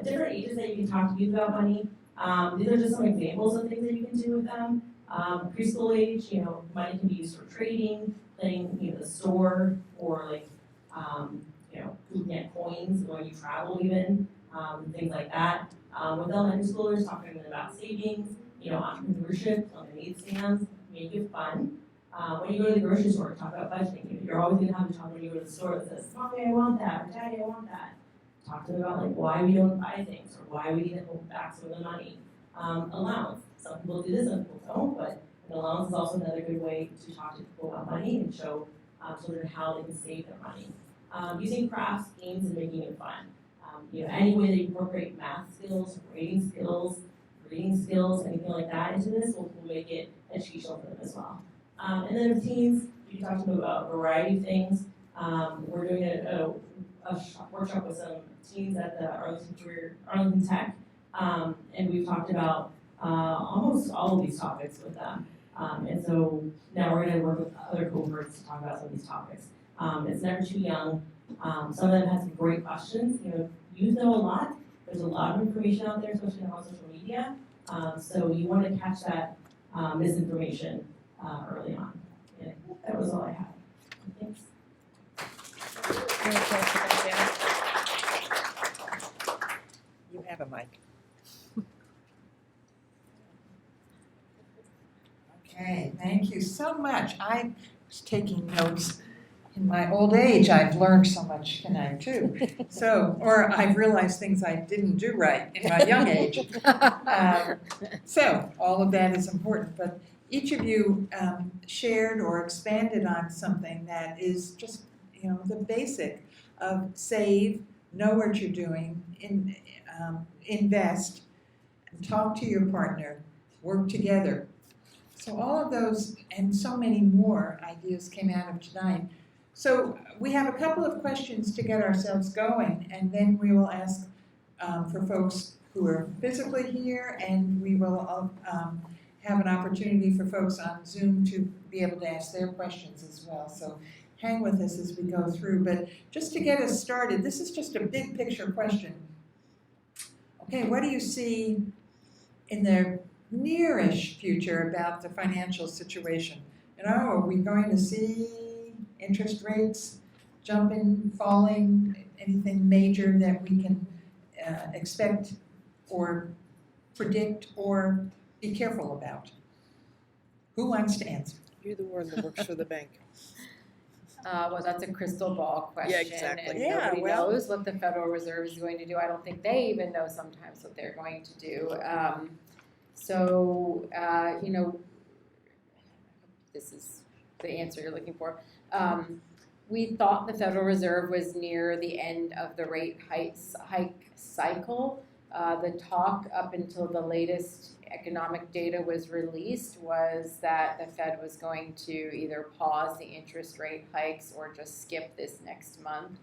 Different ages that you can talk to youth about money. These are just some examples of things that you can do with them. Preschool age, money can be used for trading, playing, the store, or looking at coins when you travel even, things like that. With elementary schoolers, talking to them about savings, entrepreneurship, lemonade stands, make it fun. When you go to the grocery store, talk about budgeting. You're always gonna have a child when you go to the store that says, "Mommy, I want that," or "Daddy, I want that." Talk to them about why we don't buy things or why we need to hold back some of the money. Allowance. Some people do this, some people don't, but an allowance is also another good way to talk to people about money and show children how they can save their money. Using crafts, games, and making it fun. Any way that you incorporate math skills, rating skills, reading skills, anything like that into this will make it educational for them as well. And then with teens, we can talk to them about a variety of things. We're doing a workshop with some teens at the Arlington Tech, and we've talked about almost all of these topics with them. And so now we're going to work with other cohorts to talk about some of these topics. It's never too young. Some of them have some great questions. Youth know a lot. There's a lot of information out there, especially on social media. So you want to catch that misinformation early on. And that was all I had. Thanks. You have a mic. Okay, thank you so much. I was taking notes. In my old age, I've learned so much tonight too. So, or I've realized things I didn't do right in my young age. So, all of that is important, but each of you shared or expanded on something that is just, the basic of save, know what you're doing, invest, talk to your partner, work together. So all of those and so many more ideas came out of tonight. So we have a couple of questions to get ourselves going, and then we will ask for folks who are physically here, and we will have an opportunity for folks on Zoom to be able to ask their questions as well. So hang with us as we go through. But just to get us started, this is just a big picture question. Okay, what do you see in the nearish future about the financial situation? Are we going to see interest rates jumping, falling, anything major that we can expect or predict or be careful about? Who wants to answer? You're the one that works for the bank. Well, that's a crystal ball question. exactly. And Yeah, nobody well- knows what the Federal Reserve is going to do. I don't think they even know sometimes what they're going to do. This is the answer you're looking for. We thought the Federal Reserve was near the end of the rate hike cycle. The talk up until the latest economic data was released was that the Fed was going to either pause the interest rate hikes or just skip this next month.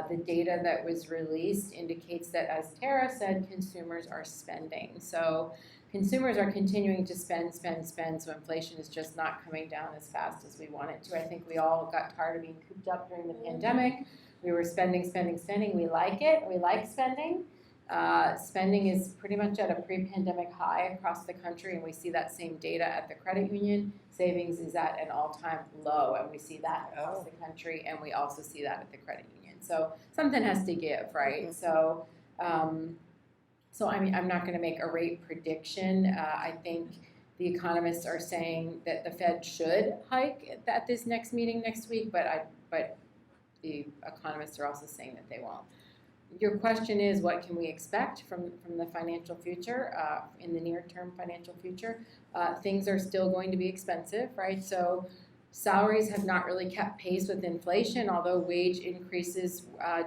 The data that was released indicates that, as Tara said, consumers are spending. So consumers are continuing to spend, so inflation is just not coming down as fast as we want it to. I think we all got tired of being cooped up during the pandemic. We were spending. We like it. We like spending. Spending is pretty much at a pre-pandemic high across the country, and we see that same data at the credit union. Savings is at an all-time low, and we see that across the country, and we also see that at the credit union. So something has to give, right? So I'm not going to make a rate prediction. I think the economists are saying that the Fed should hike at this next meeting next week, but the economists are also saying that they won't. Your question is, what can we expect from the financial future, in the near-term financial future? Things are still going to be expensive, right? So salaries have not really kept pace with inflation, although wage increases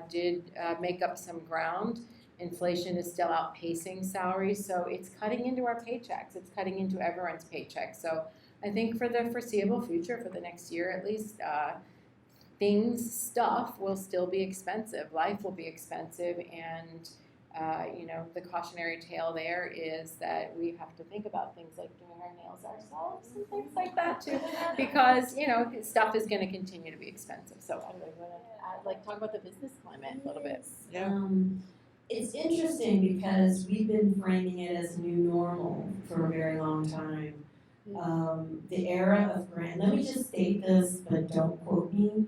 did make up some ground. Inflation is still outpacing salaries, so it's cutting into our paychecks. It's cutting into everyone's paychecks. So I think for the foreseeable future, for the next year at least, stuff will still be expensive. Life will be expensive, and the cautionary tale there is that we have to think about things like doing our nails ourselves and things like that too, because stuff is going to continue to be expensive. So I really want to talk about the business climate a little bit. Yeah. It's interesting because we've been framing it as a new normal for a very long time. The era of grant, let me just state this, but don't quote me.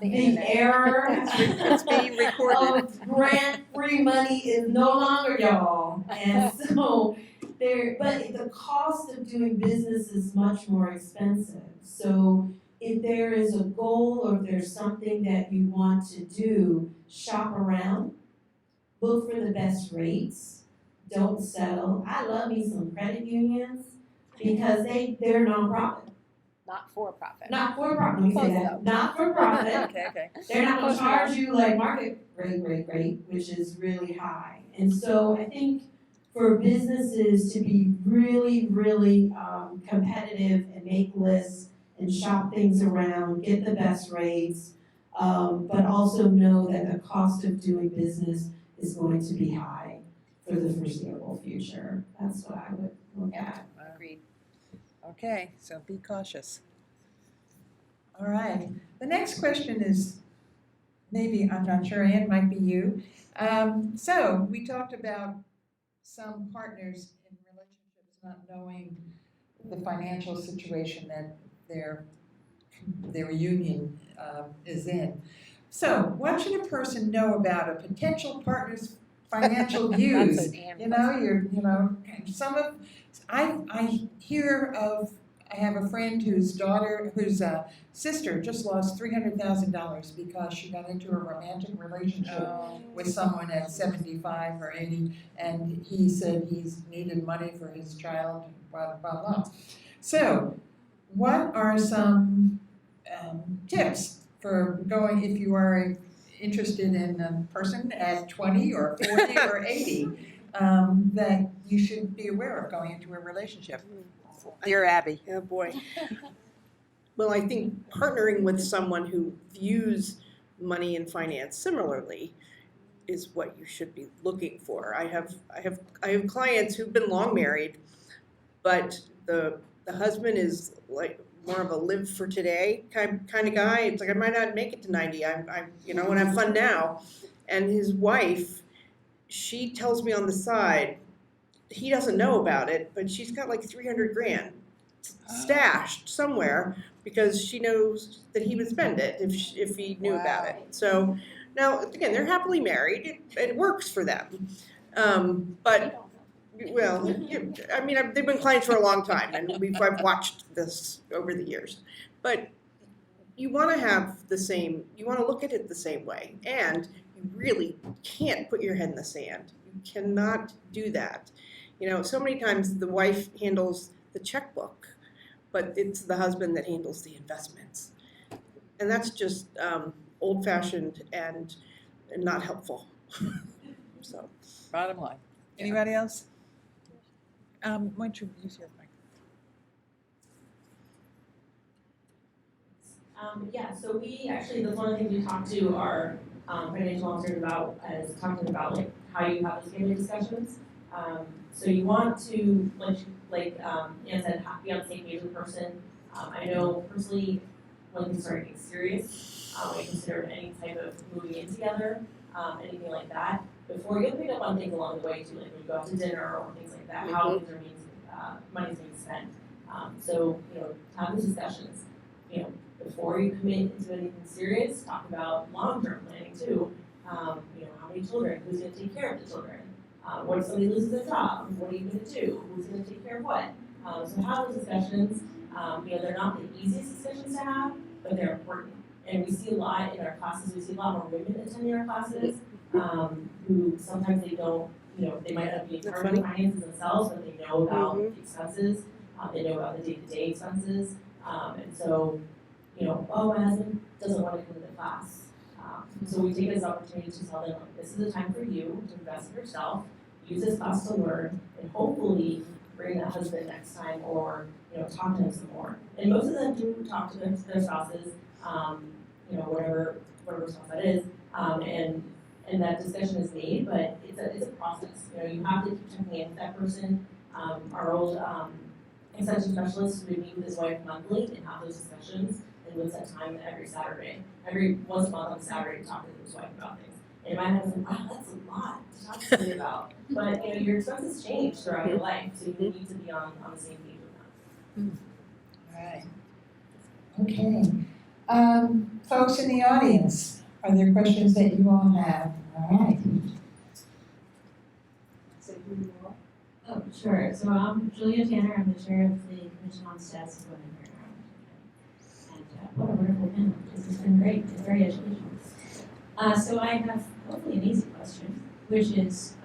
The era It's being recorded. of grant-free money is no longer, y'all. And so but the cost of doing business is much more expensive. So if there is a goal or if there's something that you want to do, shop around, look for the best rates, don't settle. I love me some credit unions, because they're nonprofit. Not for profit. Not for profit, let me say that, not for profit. Okay. They're not gonna charge you like market rate, which is really high. And so I think for businesses to be really, really competitive and make lists and shop things around, get the best rates, but also know that the cost of doing business is going to be high for the foreseeable future. That's what I would look at. Agreed. Okay, so be cautious. All right, the next question is, maybe, I'm not sure, Ann, might be you. So we talked about some partners in relationships not knowing the financial situation that their union is in. So what should a person know about a potential partner's financial That's views. an Ann You know, some of, I hear of, I have a friend whose sister just lost $300,000 because she got into a romantic relationship Oh. with someone at 75 or 80, and he said he's needed money for his child, blah, blah, blah. So, what are some tips for going, if you are interested in a person at 20 or 40 or 80, that you should be aware of going into a relationship? Dear Abby. Oh, boy. Well, I think partnering with someone who views money and finance similarly is what you should be looking for. I have clients who've been long married, but the husband is like more of a live for today kind of guy. It's like, I might not make it to 90. I'm want to have fun now. And his wife, she tells me on the side, he doesn't know about it, but she's got like 300 grand stashed somewhere because she knows that he would spend it if he knew about it. So now, again, they're happily married. It works for them. But well, they've been clients for a long time, and I've watched this over the years. But you want to have you want to look at it the same way, and you really can't put your head in the sand. You cannot do that. So many times the wife handles the checkbook, but it's the husband that handles the investments, and that's just old-fashioned and not helpful. So, Bottom line. Anybody else? Why don't you use your mic? So we actually, that's one of the things we talked to our financial officers about, is talking about like how you have those family discussions. So you want to, like Ann said, be on the same page with the person. I know personally, when things start getting serious, I consider any type of moving in together, anything like that. Before you'll pick up on things along the way too, like when you go out to dinner or things like that, how things are being, money's being spent. So have those discussions. Before you commit into anything serious, talk about long-term planning too. How many children? Who's going to take care of the children? What if somebody loses their job? What are you going to do? Who's going to take care of what? So have those discussions. They're not the easiest discussions to have, but they're important. And we see a lot in our classes. We see a lot more women attending our classes who sometimes they don't. They might not be in charge of the finances themselves, but they know about the expenses. They know about the day-to-day expenses, and so. Oh, my husband doesn't want to come to the class. So we take it as an opportunity to tell them, like, this is a time for you to invest in yourself, use this class to learn, and hopefully bring that husband next time or, talk to him some more. And most of them do talk to their spouses, whatever spouse that is, and that discussion is made, but it's a process. You have to keep checking in with that person. Our old extension specialist would meet with his wife monthly and have those discussions. And would set time every Saturday, once a month on Saturday, to talk to his wife about things. And my husband, wow, that's a lot to talk to somebody about. But your expenses change throughout your life, so you need to be on the same page with them. All right. Okay. Folks in the audience, are there questions that you all have? All right. Oh, sure. So I'm Julia Tanner. I'm the chair of the Commission on Status of Women here. What a wonderful panel. This has been great. It's very educational. So I have hopefully an easy question, which is,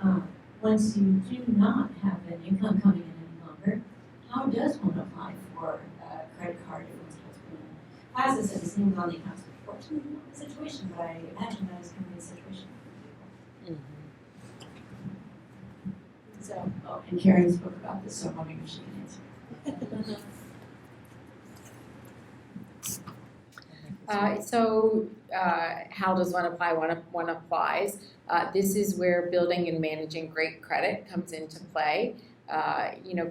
once you do not have an income coming in any longer, how does one apply for a credit card if one's husband has this at the same on the account? Fortunately, not the situation, but I imagine that is going to be the situation. So, and Karen spoke about this, so I'm wondering if she can answer. How does one apply? One applies. This is where building and managing great credit comes into play.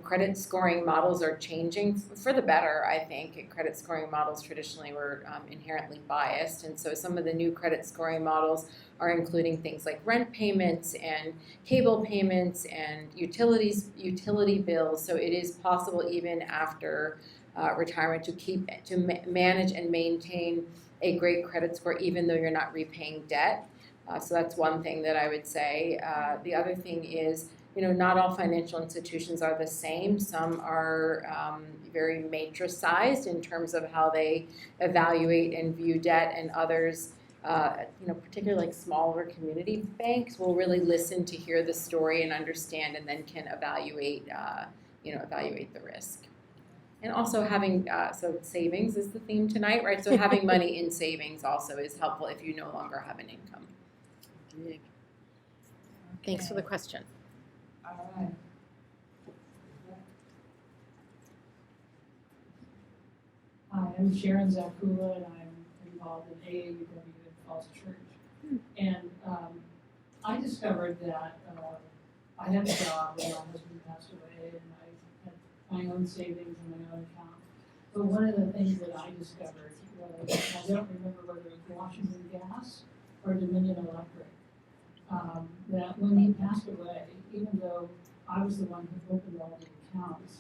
Credit scoring models are changing for the better, I think. And credit scoring models traditionally were inherently biased, and so some of the new credit scoring models are including things like rent payments and cable payments and utility bills. So it is possible even after retirement to manage and maintain a great credit score even though you're not repaying debt. So that's one thing that I would say. The other thing is, not all financial institutions are the same. Some are very matrix-sized in terms of how they evaluate and view debt, and others, particularly like smaller community banks, will really listen to hear the story and understand, and then can evaluate the risk. And also having, so savings is the theme tonight, right? So having money in savings also is helpful if you no longer have an income. Thanks for the question. All right. Hi, I'm Sharon Zakula, and I'm involved in AAUW at Falls Church. And I discovered that I had a job when my husband passed away, and I had my own savings and my own account. But one of the things that I discovered was, I don't remember whether it was Washington Gas or Dominion Electric, that when he passed away, even though I was the one who opened all the accounts,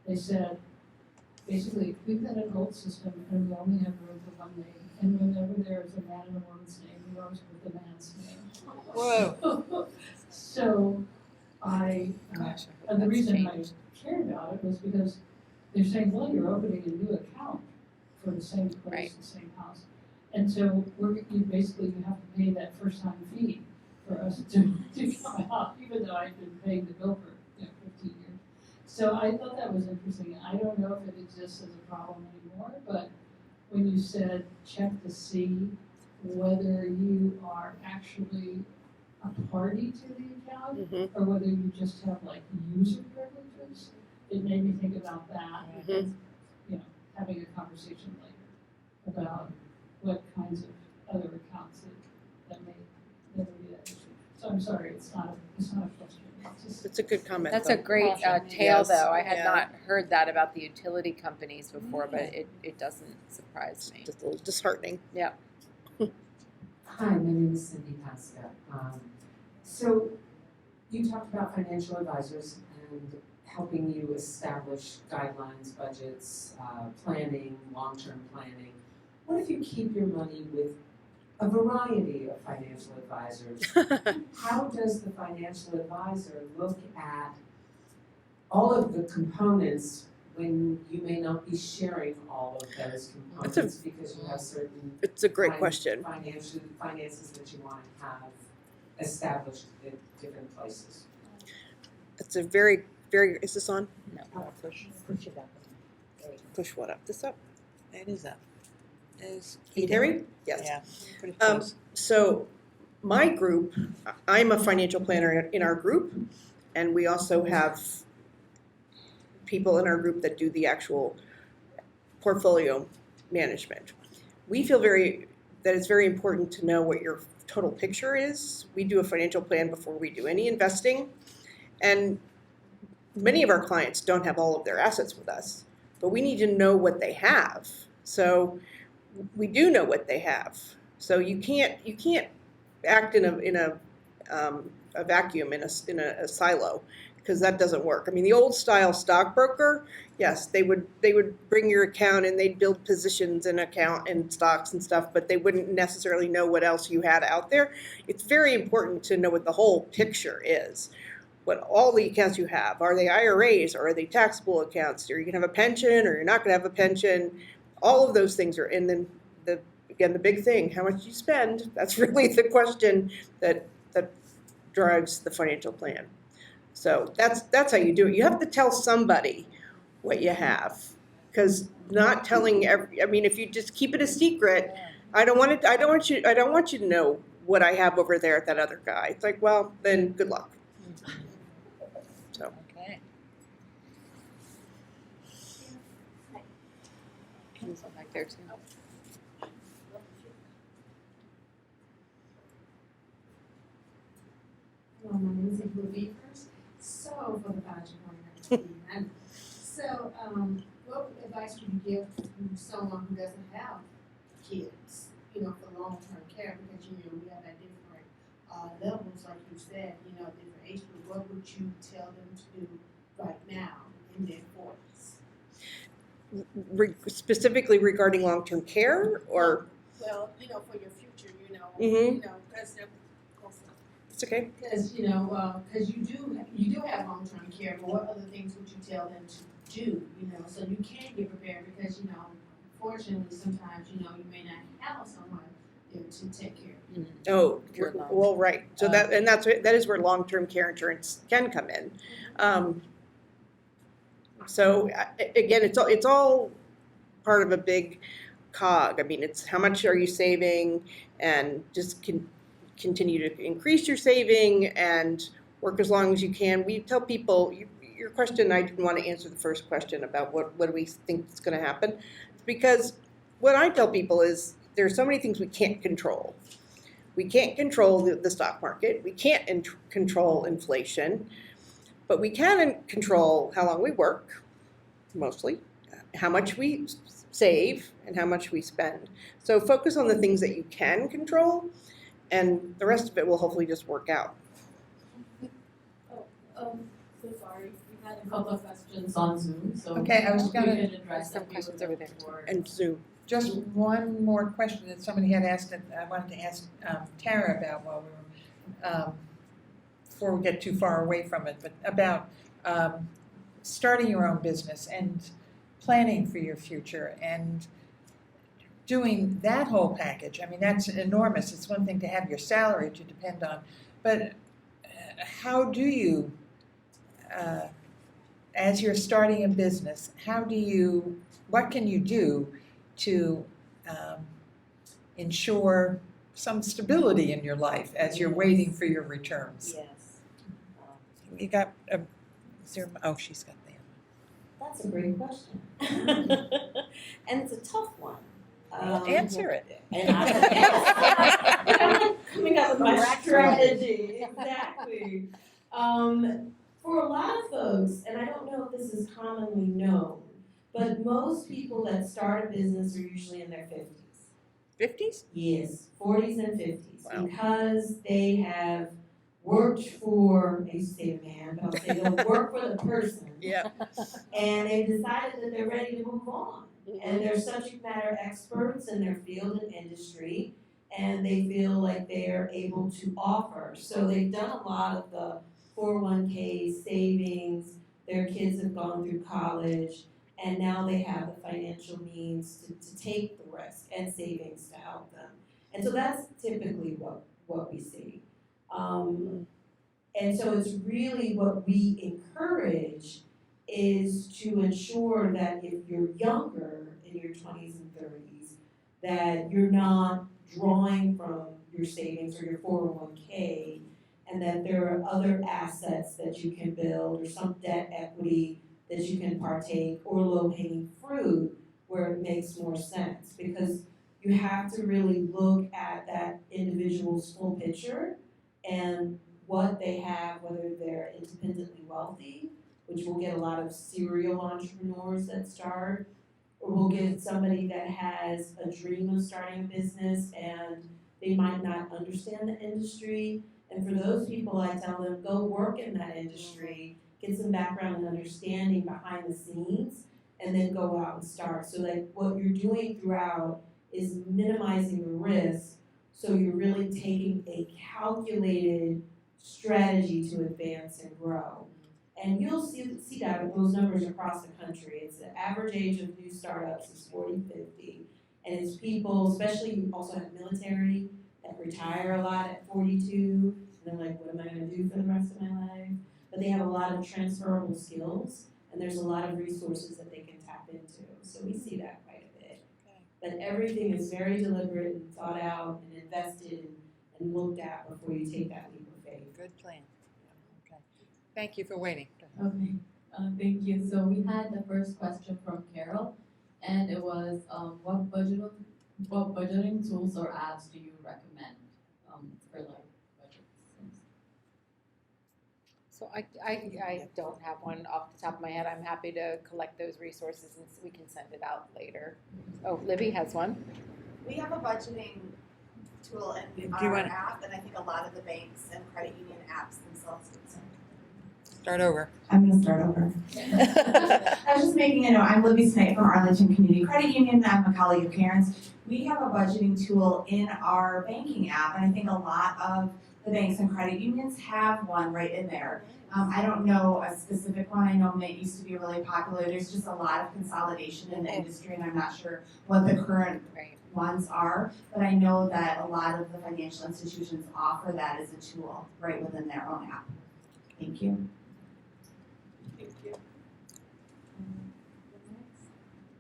they said, basically, we've got an old system and we only have room for one name. And whenever there is a man and a woman's name, we always put the man's name. Whoa. So and the reason I cared about it was because they're saying, well, you're opening a new account for the same place, Right. the same house. And so you have to pay that first time fee for us to come out, even though I've been paying the bill for 15 years. So I thought that was interesting. I don't know if it exists as a problem anymore, but when you said check to see whether you are actually a party to the account, Mm-hmm. or whether you just have like user privileges, it made me think about that. Mhm. And, having a conversation later about what kinds of other accounts that may be that issue. So I'm sorry, it's not a question. It's just It's a good comment. That's though. a great tale, Yes, though. I had yeah. not heard that about the utility companies before, but it doesn't surprise me. Just a little disheartening. Hi, my name is Cindy Pasca. So you talked about financial advisors and helping you establish guidelines, budgets, planning, long-term planning. What if you keep your money with a variety of financial advisors? How does the financial advisor look at all of the components when you may not be sharing all of those components because you have certain It's a great question. finances that you want to have established in different places? It's a very, very, is this on? No. Push it up. There you go. Push what up? This up? It is up. Can you hear me? Yes. Yeah, pretty Um, close. So my group, I'm a financial planner in our group, and we also have people in our group that do the actual portfolio management. We feel that it's very important to know what your total picture is. We do a financial plan before we do any investing, and many of our clients don't have all of their assets with us, but we need to know what they have. So we do know what they have. So you can't act in a vacuum, in a silo, because that doesn't work. I mean, the old style stockbroker, yes, they would bring your account and they'd build positions in account and stocks and stuff, but they wouldn't necessarily know what else you had out there. It's very important to know what the whole picture is. What all the accounts you have, are they IRAs or are they taxable accounts? Are you gonna have a pension or you're not gonna have a pension? All of those things are, and then the big thing, how much you spend, that's really the question that drives the financial plan. So that's how you do it. You have to tell somebody what you have, because not telling if you just keep it a secret, I don't want you to know what I have over there at that other guy. It's like, well, then good luck. So Okay. Kim's back there too. Hello, my name is April Beavers. So, for the budget and so, what advice would you give to someone who doesn't have kids, for long-term care? Because, we have at different levels, like you said, different age groups. What would you tell them to do right now in their 40s? specifically regarding long-term care, or Well, for your future, Mhm. You know, because they're, It's okay. because, you know, because you do have long-term care, but what other things would you tell them to do, you know, so you can get prepared, because, you know, unfortunately, sometimes, you know, you may not have someone there to take care of you. Oh, Your long- well, right. So that is where long-term care insurance can come in. So again, it's all part of a big cog. I mean, it's how much are you saving, and just continue to increase your saving and work as long as you can. We tell people, your question, I didn't want to answer the first question about what do we think is going to happen. It's because what I tell people is there are so many things we can't control. We can't control the stock market. We can't control inflation, but we can control how long we work, mostly, how much we save, and how much we spend. So focus on the things that you can control, and the rest of it will hopefully just work out. So sorry, we had a couple of questions on Zoom, so. Okay, I was we gonna- can address Some them. questions over there. And Zoom. Just one more question that somebody had asked, that I wanted to ask Tara about while we were, before we get too far away from it, but about starting your own business and planning for your future and doing that whole package. I mean, that's enormous. It's one thing to have your salary to depend on, but how do you, as you're starting a business, what can you do to ensure some stability in your life as you're waiting for your returns? Yes. You got a Zoom, oh, she's got the. That's a great question. And it's a tough one. Answer it. And I'm like coming up with my strategy. Exactly. For a lot of folks, and I don't know if this is commonly known, but most people that start a business are usually in their 50s. 50s? Yes, 40s and 50s, Wow. because they have worked for, I used to say the man, but I'll say they'll work for the person, Yeah. and they've decided that they're ready to move on. And they're subject matter experts in their field and industry, and they feel like they're able to offer. So they've done a lot of the 401k savings, their kids have gone through college, and now they have the financial means to take the risk and savings to help them. And so that's typically what we see. And so it's really what we encourage is to ensure that if you're younger, in your 20s and 30s, that you're not drawing from your savings or your 401k, and that there are other assets that you can build, or some debt equity that you can partake, or low-hanging fruit where it makes more sense. Because you have to really look at that individual's full picture and what they have, whether they're independently wealthy, which we'll get a lot of serial entrepreneurs that start, or we'll get somebody that has a dream of starting a business and they might not understand the industry. And for those people, I tell them, go work in that industry, get some background and understanding behind the scenes, and then go out and start. So that what you're doing throughout is minimizing the risk, so you're really taking a calculated strategy to advance and grow. And you'll see that with those numbers across the country. It's the average age of new startups is 40, 50. And it's people, especially you also have military, that retire a lot at 42. And they're like, what am I gonna do for the rest of my life? But they have a lot of transferable skills, and there's a lot of resources that they can tap into. So we see that quite a bit. But everything is very deliberate and thought out and invested and looked at before you take that leap of faith. Good plan. Okay. Thank you for waiting. Okay, thank you. So we had the first question from Carol, and it was, what budgeting tools or apps do you recommend for like budgets? So I don't have one off the top of my head. I'm happy to collect those resources and we can send it out later. Oh, Libby has one. We have a budgeting tool in Do you our wanna- app, and I think a lot of the banks and credit union apps themselves use it. Start over. I'm gonna start over. I was just making a note, I'm Libby Smith from Arlington Community Credit Union, I'm a colleague of Karen's. We have a budgeting tool in our banking app, and I think a lot of the banks and credit unions have one right in there. I don't know a specific one, I know Mint used to be really popular, there's just a lot of consolidation in the industry, and I'm not sure what the current ones are, but I know that a lot of the financial institutions offer that as a tool right within their own app. Thank you.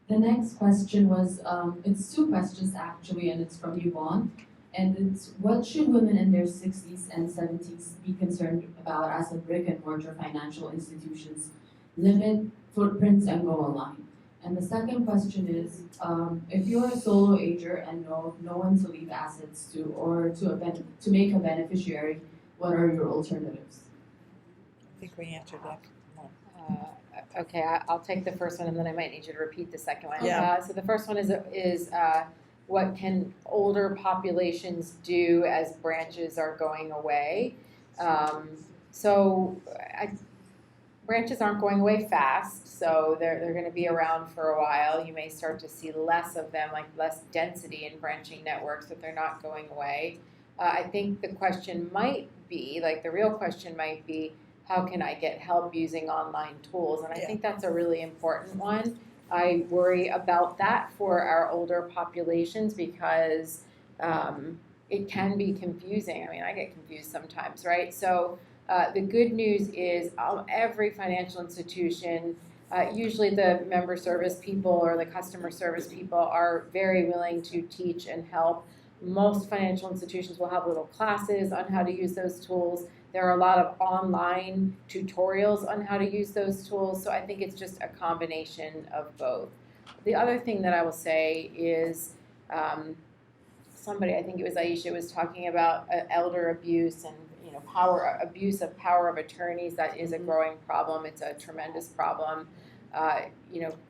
The next question was, it's two questions actually, and it's from Yvonne. And it's, what should women in their 60s and 70s be concerned about as the brick and mortar financial institutions limit footprints and go online? And the second question is, if you're a solo ager and know no one to leave assets to or to make a beneficiary, what are your alternatives? I think we answered that. Okay, I'll take the first one and then I might need you to repeat the second one. Yeah. So the first one is what can older populations do as branches are going away? Branches aren't going away fast, so they're going to be around for a while. You may start to see less of them, like less density in branching networks, but they're not going away. I think the question might be, like the real question might be, how can I get help using online tools? And I think that's a really important one. I worry about that for our older populations because it can be confusing. I mean, I get confused sometimes, right? So the good news is every financial institution, usually the member service people or the customer service people are very willing to teach and help. Most financial institutions will have little classes on how to use those tools. There are a lot of online tutorials on how to use those tools, so I think it's just a combination of both. The other thing that I will say is somebody, I think it was Aisha, was talking about elder abuse and abuse of power of attorneys. That is a growing problem. It's a tremendous problem.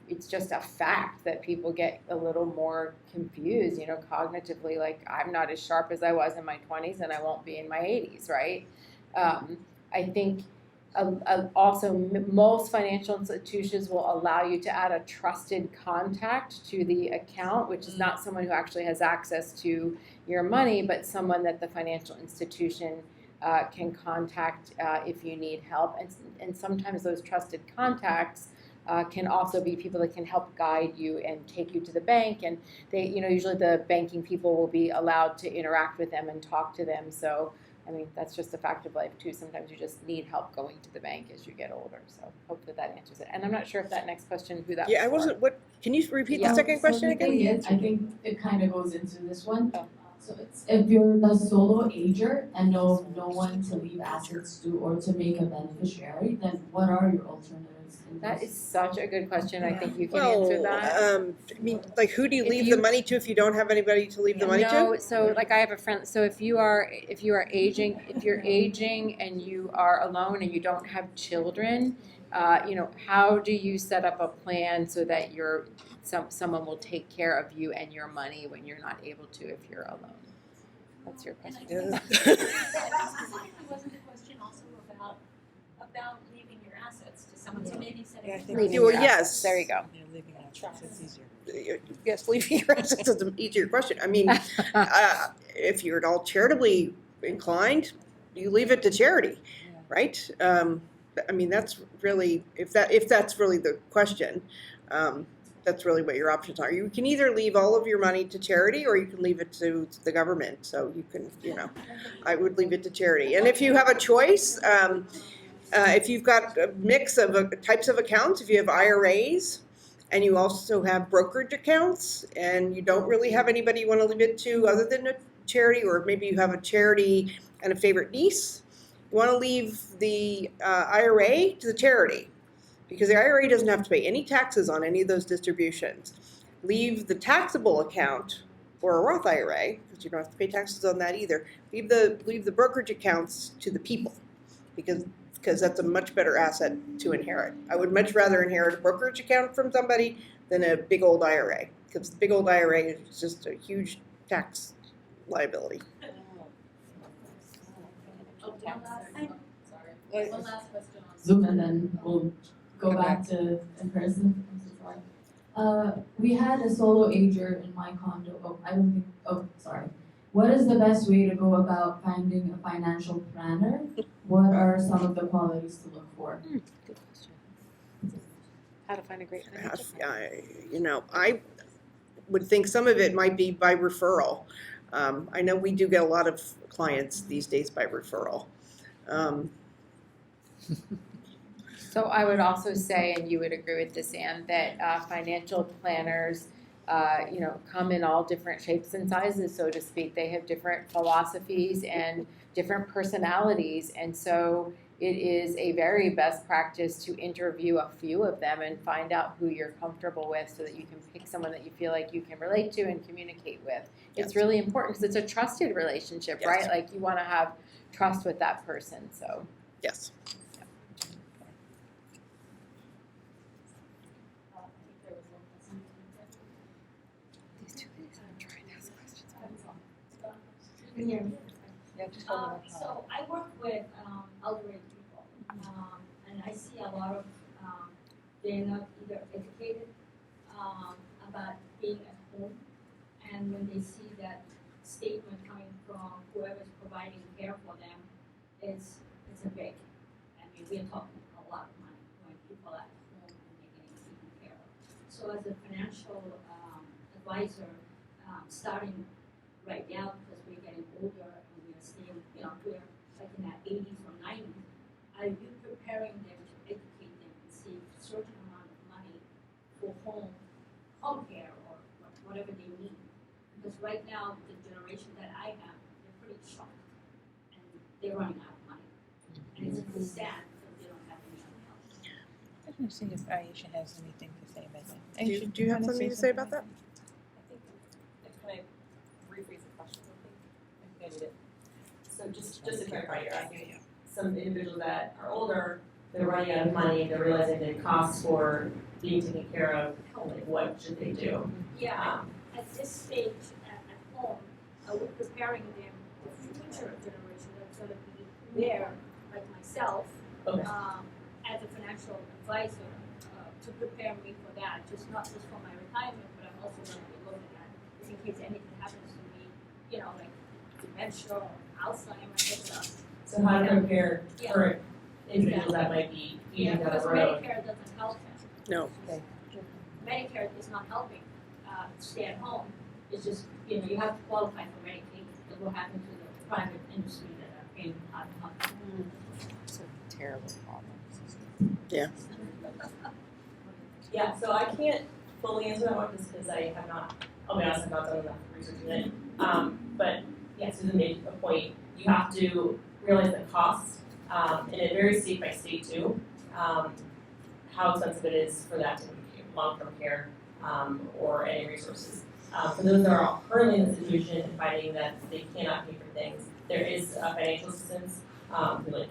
It's just a fact that people get a little more confused, cognitively, like I'm not as sharp as I was in my 20s and I won't be in my 80s, right? I think also most financial institutions will allow you to add a trusted contact to the account, which is not someone who actually has access to your money, but someone that the financial institution can contact if you need help. And sometimes those trusted contacts can also be people that can help guide you and take you to the bank. And they, usually the banking people will be allowed to interact with them and talk to them. So I mean, that's just a fact of life too. Sometimes you just need help going to the bank as you get older. So hopefully that answers it. And I'm not sure if that next question, who that was Yeah, I wasn't, can you repeat the second So question the thing again? is, I think it kind of goes into this one. So it's, if you're the solo ager and know no one to leave assets to or to make a beneficiary, then what are your alternatives? That is such a good question. I think you can answer that. I mean, like who do you leave the money to if you don't have anybody to leave the money to? No, so like I have a friend, so if you're aging and you are alone and you don't have children, how do you set up a plan so that someone will take care of you and your money when you're not able to if you're alone? That's your question. That specifically wasn't the question also about leaving your assets to someone, so maybe setting. Well, yes. There you go. Leaving assets, it's easier. Yes, leaving your assets is an easier question. I mean, if you're at all charitably inclined, you leave it to charity, right? I mean, that's really, if that's really the question, that's really what your options are. You can either leave all of your money to charity or you can leave it to the government. So you can, I would leave it to charity. And if you have a choice, if you've got a mix of types of accounts, if you have IRAs and you also have brokerage accounts and you don't really have anybody you want to leave it to other than a charity, or maybe you have a charity and a favorite niece, you want to leave the IRA to the charity because the IRA doesn't have to pay any taxes on any of those distributions. Leave the taxable account or a Roth IRA, because you don't have to pay taxes on that either. Leave the brokerage accounts to the people because that's a much better asset to inherit. I would much rather inherit a brokerage account from somebody than a big old IRA, because the big old IRA is just a huge tax liability. One last question on Zoom and then we'll go back to in person. I'm so sorry. We had a solo ager in my condo. Sorry. What is the best way to go about finding a financial planner? What are some of the qualities to look for? Good question. How to find a great financial I would think some of it might be by referral. I know we do get a lot of clients these days by referral. So I would also say, and you would agree with this, Anne, that financial planners, come in all different shapes and sizes, so to speak. They have different philosophies and different personalities, and so it is a very best practice to interview a few of them and find out who you're comfortable with so that you can pick someone that you feel like you can relate to and communicate with. It's really important because it's a trusted relationship, right? Like you want to have trust with that person, so. Yes. Can you hear me? Yeah, just hold on. So I work with elderly people, and I see a lot of they're not either educated about being at home, and when they see that statement coming from whoever's providing care for them, it's a big. I mean, we're talking a lot of money when people are at home and they're getting taken care of. So as a financial advisor, starting right now because we're getting older and we're staying, we're like in our 80s or 90s, are you preparing them to educate them and save a certain amount of money for home care or whatever they need? Because right now, the generation that I have, they're pretty shocked and they're running out of money. And it's really sad because they don't have anything else. I'm going to see if Aisha has anything to say about that. Do you have something to say about that? Can I rephrase the question real quick? I think I did it. So just to clarify, you're asking some individuals that are older, they're running out of money, they're realizing the costs for being taken care of, like what should they do? Yeah, at this stage at home, we're preparing them for future generation that's gonna be there, like myself, Okay. as a financial advisor, to prepare me for that, not just for my retirement, but I'm also gonna be looking at, just in case anything happens to me, like dementia or Alzheimer's and stuff. So how to prepare for individuals that might be eating down Because the road? Medicare doesn't help them. No. Medicare is not helping stay at home. It's just, you have to qualify for Medicaid because what happened to the private industry that are paying out of pocket. It's a terrible problem. Yeah. Yeah, so I can't fully answer that one just because I have not, I'll be honest, I've not done enough research in it. But yeah, Susan made a point. You have to realize the cost, and it varies state by state too, how expensive it is for that to be long-term care or any resources. For those that are currently in the situation and finding that they cannot pay for things, there is financial assistance through like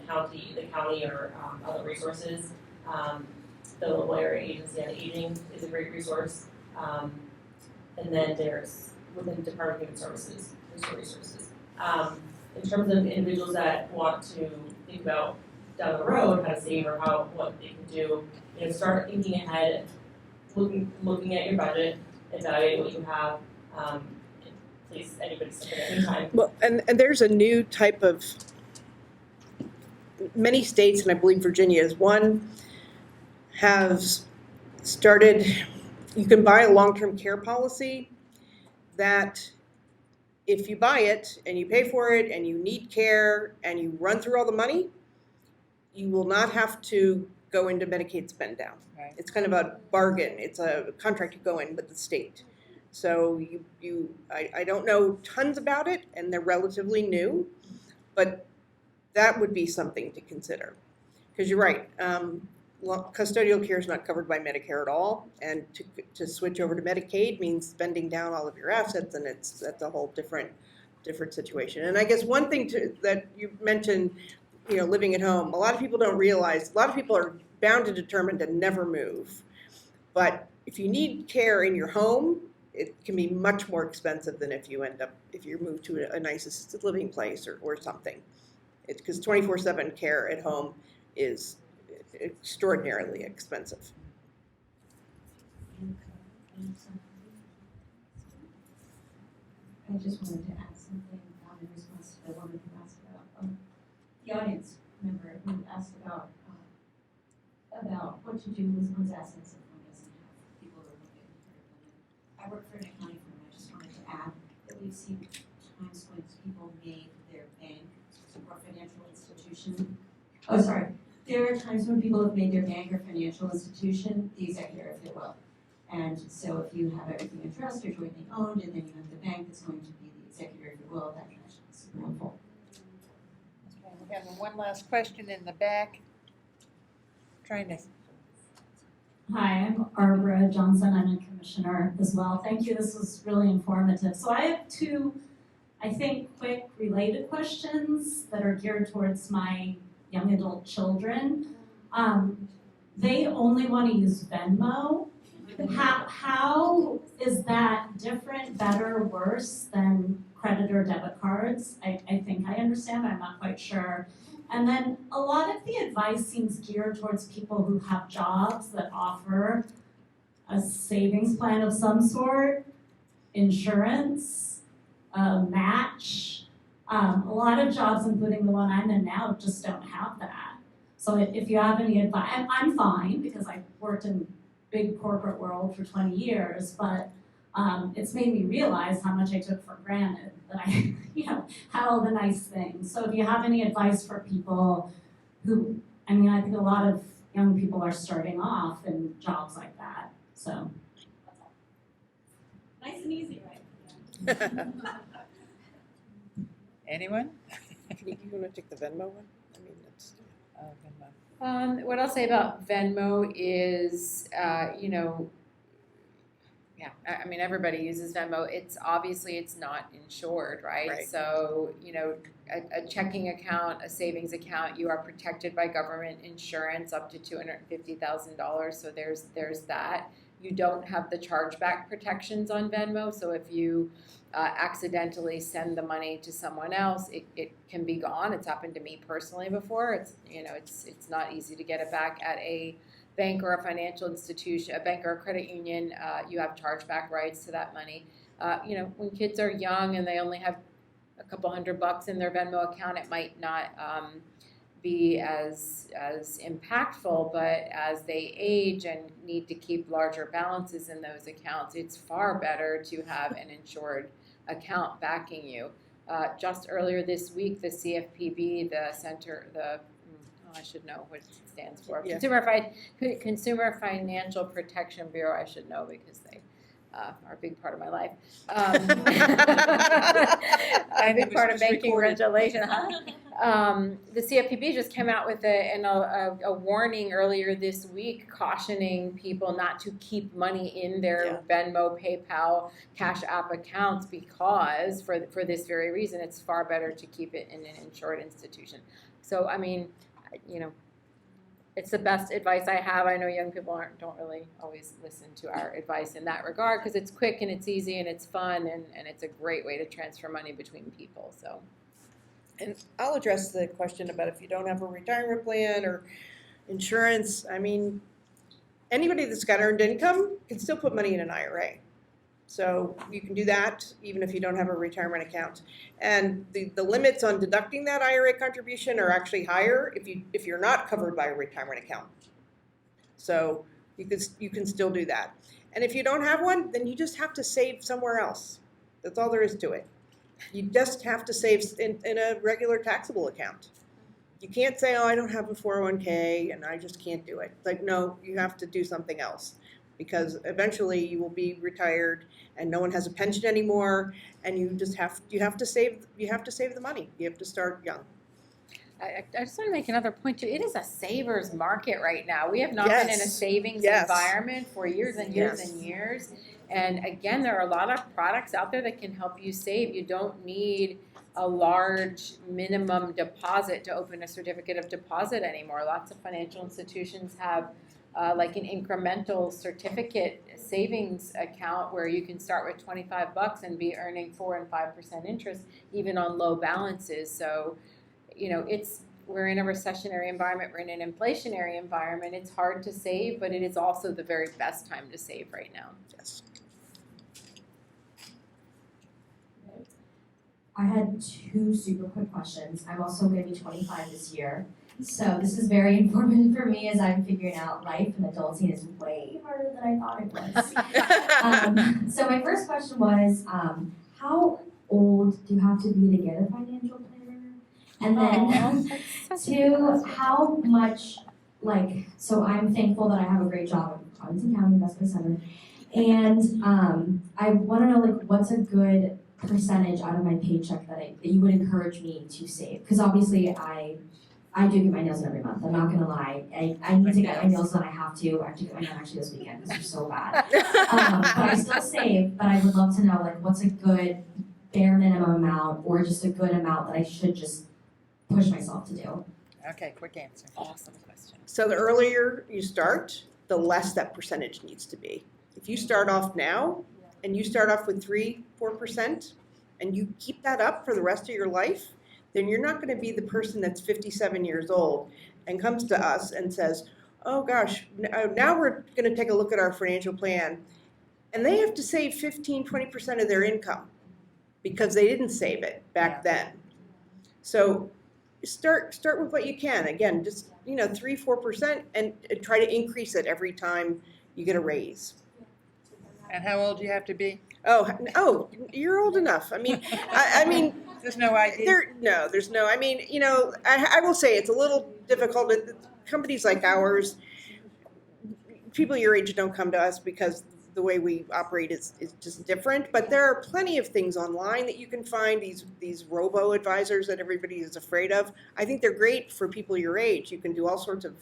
the county or other resources. The local area agency on aging is a great resource. And then there's within Department of Human Services, there's resources. In terms of individuals that want to think about down the road how to save or what they can do, start thinking ahead, looking at your budget, evaluate what you have. Please, anybody step in at any time. Well, and there's a new type of, many states, and I believe Virginia is one, have started, you can buy a long-term care policy that if you buy it and you pay for it and you need care and you run through all the money, you will not have to go into Medicaid spend down. Right. It's kind of a bargain. It's a contract you go in with the state. So I don't know tons about it and they're relatively new, but that would be something to consider. Because you're right, custodial care is not covered by Medicare at all, and to switch over to Medicaid means spending down all of your assets, and that's a whole different situation. And I guess one thing that you mentioned, living at home, a lot of people don't realize, a lot of people are bound and determined to never move. But if you need care in your home, it can be much more expensive than if you move to a nice assisted living place or something. because 24/7 care at home is extraordinarily expensive. I just wanted to add something in response to the woman who asked about, the audience member who asked about what to do with one's assets if one doesn't have people who are looking for. I work for an accounting firm, I just wanted to add that we've seen times when people made their bank or financial institution, there are times when people have made their bank or financial institution the executor of their will. And so if you have everything in trust or jointly owned, and then you have the bank that's going to be the executor of your will, that connection is super helpful. Okay, we have one last question in the back. Trying to. Hi, I'm Barbara Johnson. I'm a commissioner as well. Thank you. This was really informative. So I have two, I think, quick related questions that are geared towards my young adult children. They only want to use Venmo. How is that different, better, worse than credit or debit cards? I think I understand, I'm not quite sure. And then a lot of the advice seems geared towards people who have jobs that offer a savings plan of some sort, insurance, a match. A lot of jobs, including the one I'm in now, just don't have that. So if you have any advice, I'm fine because I've worked in big corporate world for 20 years, but it's made me realize how much I took for granted, that I, had all the nice things. So if you have any advice for people who, I think a lot of young people are starting off in jobs like that, so. Nice and easy, right? Anyone? You want to take the Venmo one? That's. Venmo. What I'll say about Venmo is, everybody uses Venmo. It's not insured, right? So, a checking account, a savings account, you are protected by government insurance up to $250,000. So there's that. You don't have the chargeback protections on Venmo. So if you accidentally send the money to someone else, it can be gone. It's happened to me personally before. It's not easy to get it back at a bank or a financial institution, a bank or a credit union. You have chargeback rights to that money. When kids are young and they only have a couple $100 in their Venmo account, it might not be as impactful, but as they age and need to keep larger balances in those accounts, it's far better to have an insured account backing you. Just earlier this week, the CFPB, I should know what it stands for. Yeah. Consumer Financial Protection Bureau, I should know because they are a big part of my life. A big part of banking regulation. The CFPB just came out with a warning earlier this week cautioning people not to keep money in their Venmo, PayPal, Cash App accounts because for this very reason, it's far better to keep it in an insured institution. So, it's the best advice I have. I know young people don't really always listen to our advice in that regard because it's quick and it's easy and it's fun and it's a great way to transfer money between people. So, and I'll address the question about if you don't have a retirement plan or insurance. Anybody that's got earned income can still put money in an IRA. So you can do that even if you don't have a retirement account. And the limits on deducting that IRA contribution are actually higher if you're not covered by a retirement account. So you can still do that. And if you don't have one, then you just have to save somewhere else. That's all there is to it. You just have to save in a regular taxable account. You can't say, I don't have a 401k and I just can't do it. Like, no, you have to do something else. Because eventually you will be retired and no one has a pension anymore, and you have to save the money. You have to start young. I just want to make another point too. It is a savers market right now. We have not been in a savings environment for years and years and years. And again, there are a lot of products out there that can help you save. You don't need a large minimum deposit to open a certificate of deposit anymore. Lots of financial institutions have like an incremental certificate savings account where you can start with $25 and be earning 4% and 5% interest even on low balances. So we're in a recessionary environment, we're in an inflationary environment, it's hard to save, but it is also the very best time to save right now. Yes. I had 2 super quick questions. I'm also going to be 25 this year. So this is very informative for me as I'm figuring out life, and adulting is way harder than I thought it was. So my first question was, how old do you have to be to get a financial planner? And then 2, how much, so I'm thankful that I have a great job at Providence County Investment Center. And I want to know, what's a good percentage out of my paycheck that you would encourage me to save? Because obviously I do get my nails done every month. I'm not gonna lie. I need to get my nails done. I have to get my nails actually this weekend because they're so bad. But I still save. But I would love to know what's a good bare minimum amount or just a good amount that I should just push myself to do. Okay, quick answer. Awesome question. So the earlier you start, the less that percentage needs to be. If you start off now and you start off with 3-4% and you keep that up for the rest of your life, then you're not going to be the person that's 57 years old and comes to us and says, oh gosh, now we're going to take a look at our financial plan. And they have to save 15-20% of their income because they didn't save it back then. So start with what you can. Again, just 3-4% and try to increase it every time you get a raise. And how old do you have to be? Oh, you're old enough. I mean, there's no idea. There's no. I mean, I will say it's a little difficult. Companies like ours, people your age don't come to us because the way we operate is just different. But there are plenty of things online that you can find. These robo advisors that everybody is afraid of. I think they're great for people your age. You can do all sorts of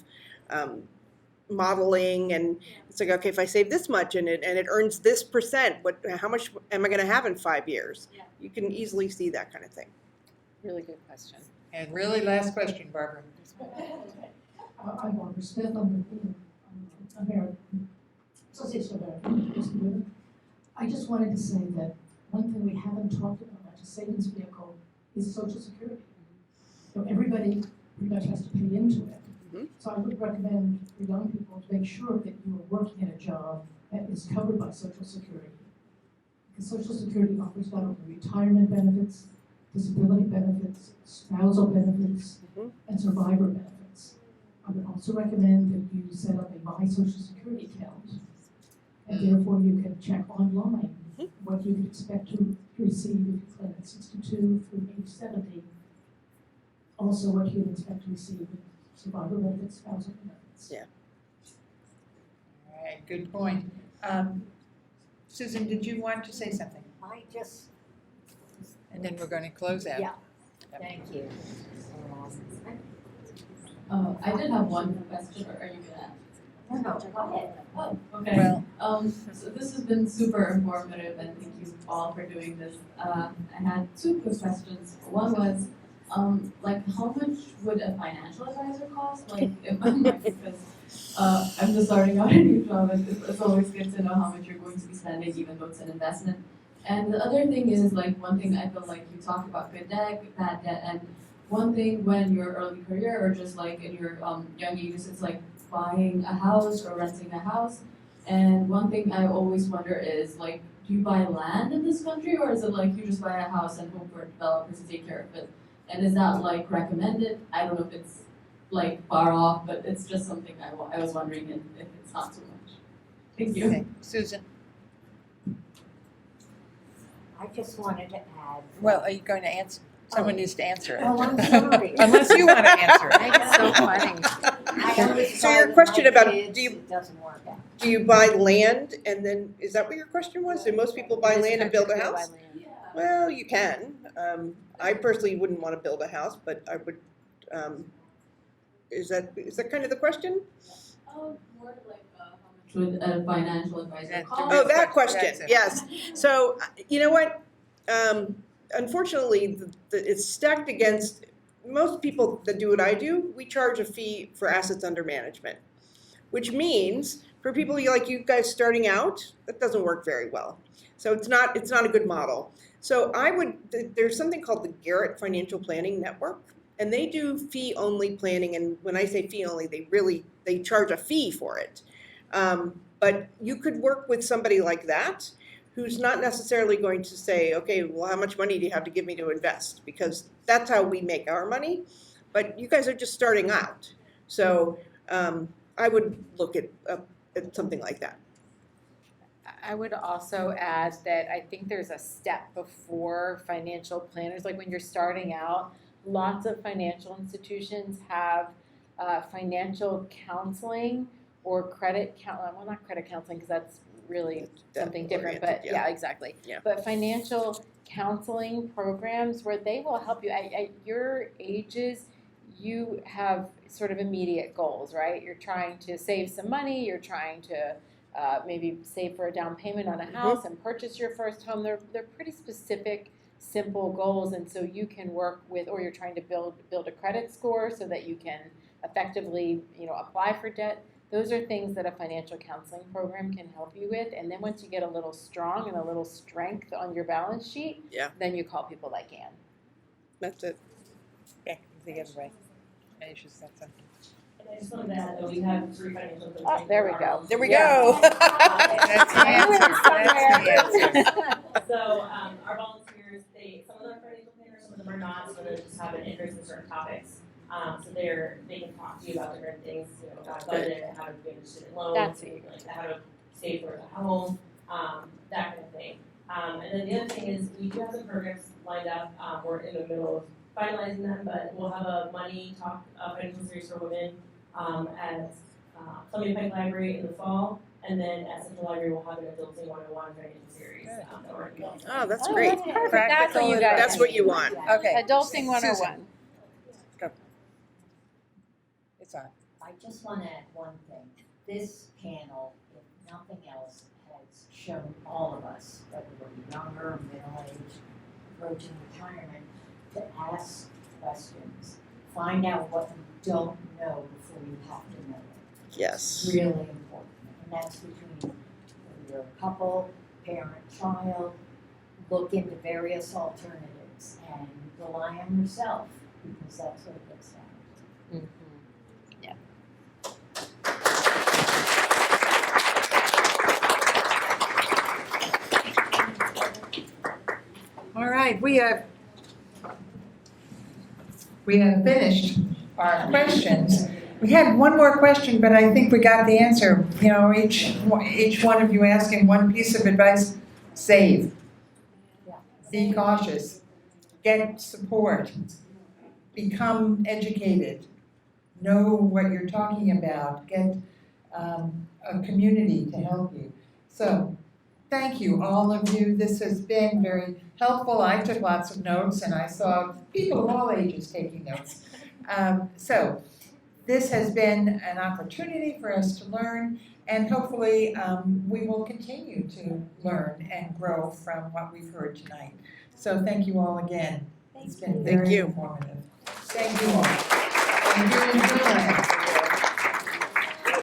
modeling, and it's like, okay, if I save this much and it earns this percent, how much am I going to have in 5 years? You can easily see that kind of thing. Really good question. And really last question, Barbara. I'm Barbara Smith. I'm the American Association of American Women. I just wanted to say that one thing we haven't talked about as a savings vehicle is Social Security. So everybody pretty much has to pay into it. So I would recommend for young people to make sure that you are working in a job that is covered by Social Security. Because Social Security offers not only retirement benefits, disability benefits, spousal benefits, and survivor benefits. I would also recommend that you set up a My Social Security account, and therefore you can check online what you can expect to receive if you claim at 62 through age 70. Also, what you can expect to receive with survivor benefits, spousal benefits. Yeah. All right, good point. Susan, did you want to say something? And then we're going to close out. Yeah. Thank you. I did have one question, or are you gonna? No, go ahead. Oh, okay. So this has been super informative, and thank you all for doing this. I had 2 quick questions. One was, how much would a financial advisor cost? Because I'm just starting out a new job, and it's always good to know how much you're going to be spending, even though it's an investment. And the other thing is, one thing I feel like you talk about good debt, bad debt, and one thing when you're early career or just in your young ages, it's buying a house or renting a house. And one thing I always wonder is, do you buy land in this country, or is it you just buy a house and hope for developers to take care of it? And is that recommended? I don't know if it's far off, but it's just something I was wondering if it's not too much. Thank you. Okay. Susan. I just wanted to add. Well, are you going to answer? Someone needs to answer it. Oh, I'm sorry. Unless you want to answer it. It's so funny. So your question about it doesn't work out. do you buy land and then, is that what your question was? Do most people buy land and build a house? Well, you can. I personally wouldn't want to build a house, but I would. Is that kind of the question? More how much would a financial advisor cost? Oh, that question. Yes. So you know what? Unfortunately, it's stacked against most people that do what I do. We charge a fee for assets under management, which means for people like you guys starting out, that doesn't work very well. So it's not a good model. So there's something called the Garrett Financial Planning Network, and they do fee-only planning, and when I say fee-only, they charge a fee for it. But you could work with somebody like that who's not necessarily going to say, okay, well, how much money do you have to give me to invest? Because that's how we make our money, but you guys are just starting out. So I would look at something like that. I would also add that I think there's a step before financial planners, like when you're starting out, lots of financial institutions have financial counseling or well, not credit counseling, because that's really something different, but yeah, exactly. Yeah. But financial counseling programs where they will help you at your ages. You have sort of immediate goals, right? You're trying to save some money, you're trying to maybe save for a down payment on a house and purchase your first home. They're pretty specific, simple goals, and so you can work with, or you're trying to build a credit score so that you can effectively, apply for debt. Those are things that a financial counseling program can help you with. And then once you get a little strong and a little strength on your balance sheet, then you call people like Ann. That's it. Back the other way. I just said something. And I just wanted to add that we have 3 financial coaches. Oh, there we go. There we go. That's the answer. That's the answer. So our volunteers, some of them are financial planners, some of them are not, so they just have an interest in certain topics. So they can talk to you about different things, about budget, how to get a student loan, like how to save for the home, that kind of thing. And then the other thing is we do have some programs lined up. We're in the middle of finalizing them, but we'll have a money talk, financial series for women at Columbia Pike Library in the fall, and then at Central Library we'll have an Adulting 101 financial series that we're going to Oh, that's great. That's perfect. That's what you guys That's what you want. Okay. Adulting 101. Susan. Go. It's on. I just want to add one thing. This panel, if nothing else, has shown all of us, whether we're younger or middle-aged, approaching retirement, to ask questions. Find out what you don't know before you have to know it. Yes. It's really important. And that's between whether you're a couple, parent, child. Look into various alternatives and rely on yourself, because that's what it gets down to. All right, we have finished our questions. We had one more question, but I think we got the answer. Each one of you asking one piece of advice: save. Be cautious. Get support. Become educated. Know what you're talking about. Get a community to help you. So, thank you, all of you. This has been very helpful. I took lots of notes, and I saw people of all ages taking notes. So this has been an opportunity for us to learn, and hopefully we will continue to learn and grow from what we've heard tonight. So thank you all again. It's been very informative. Thank you all. Thank you, Zoomland.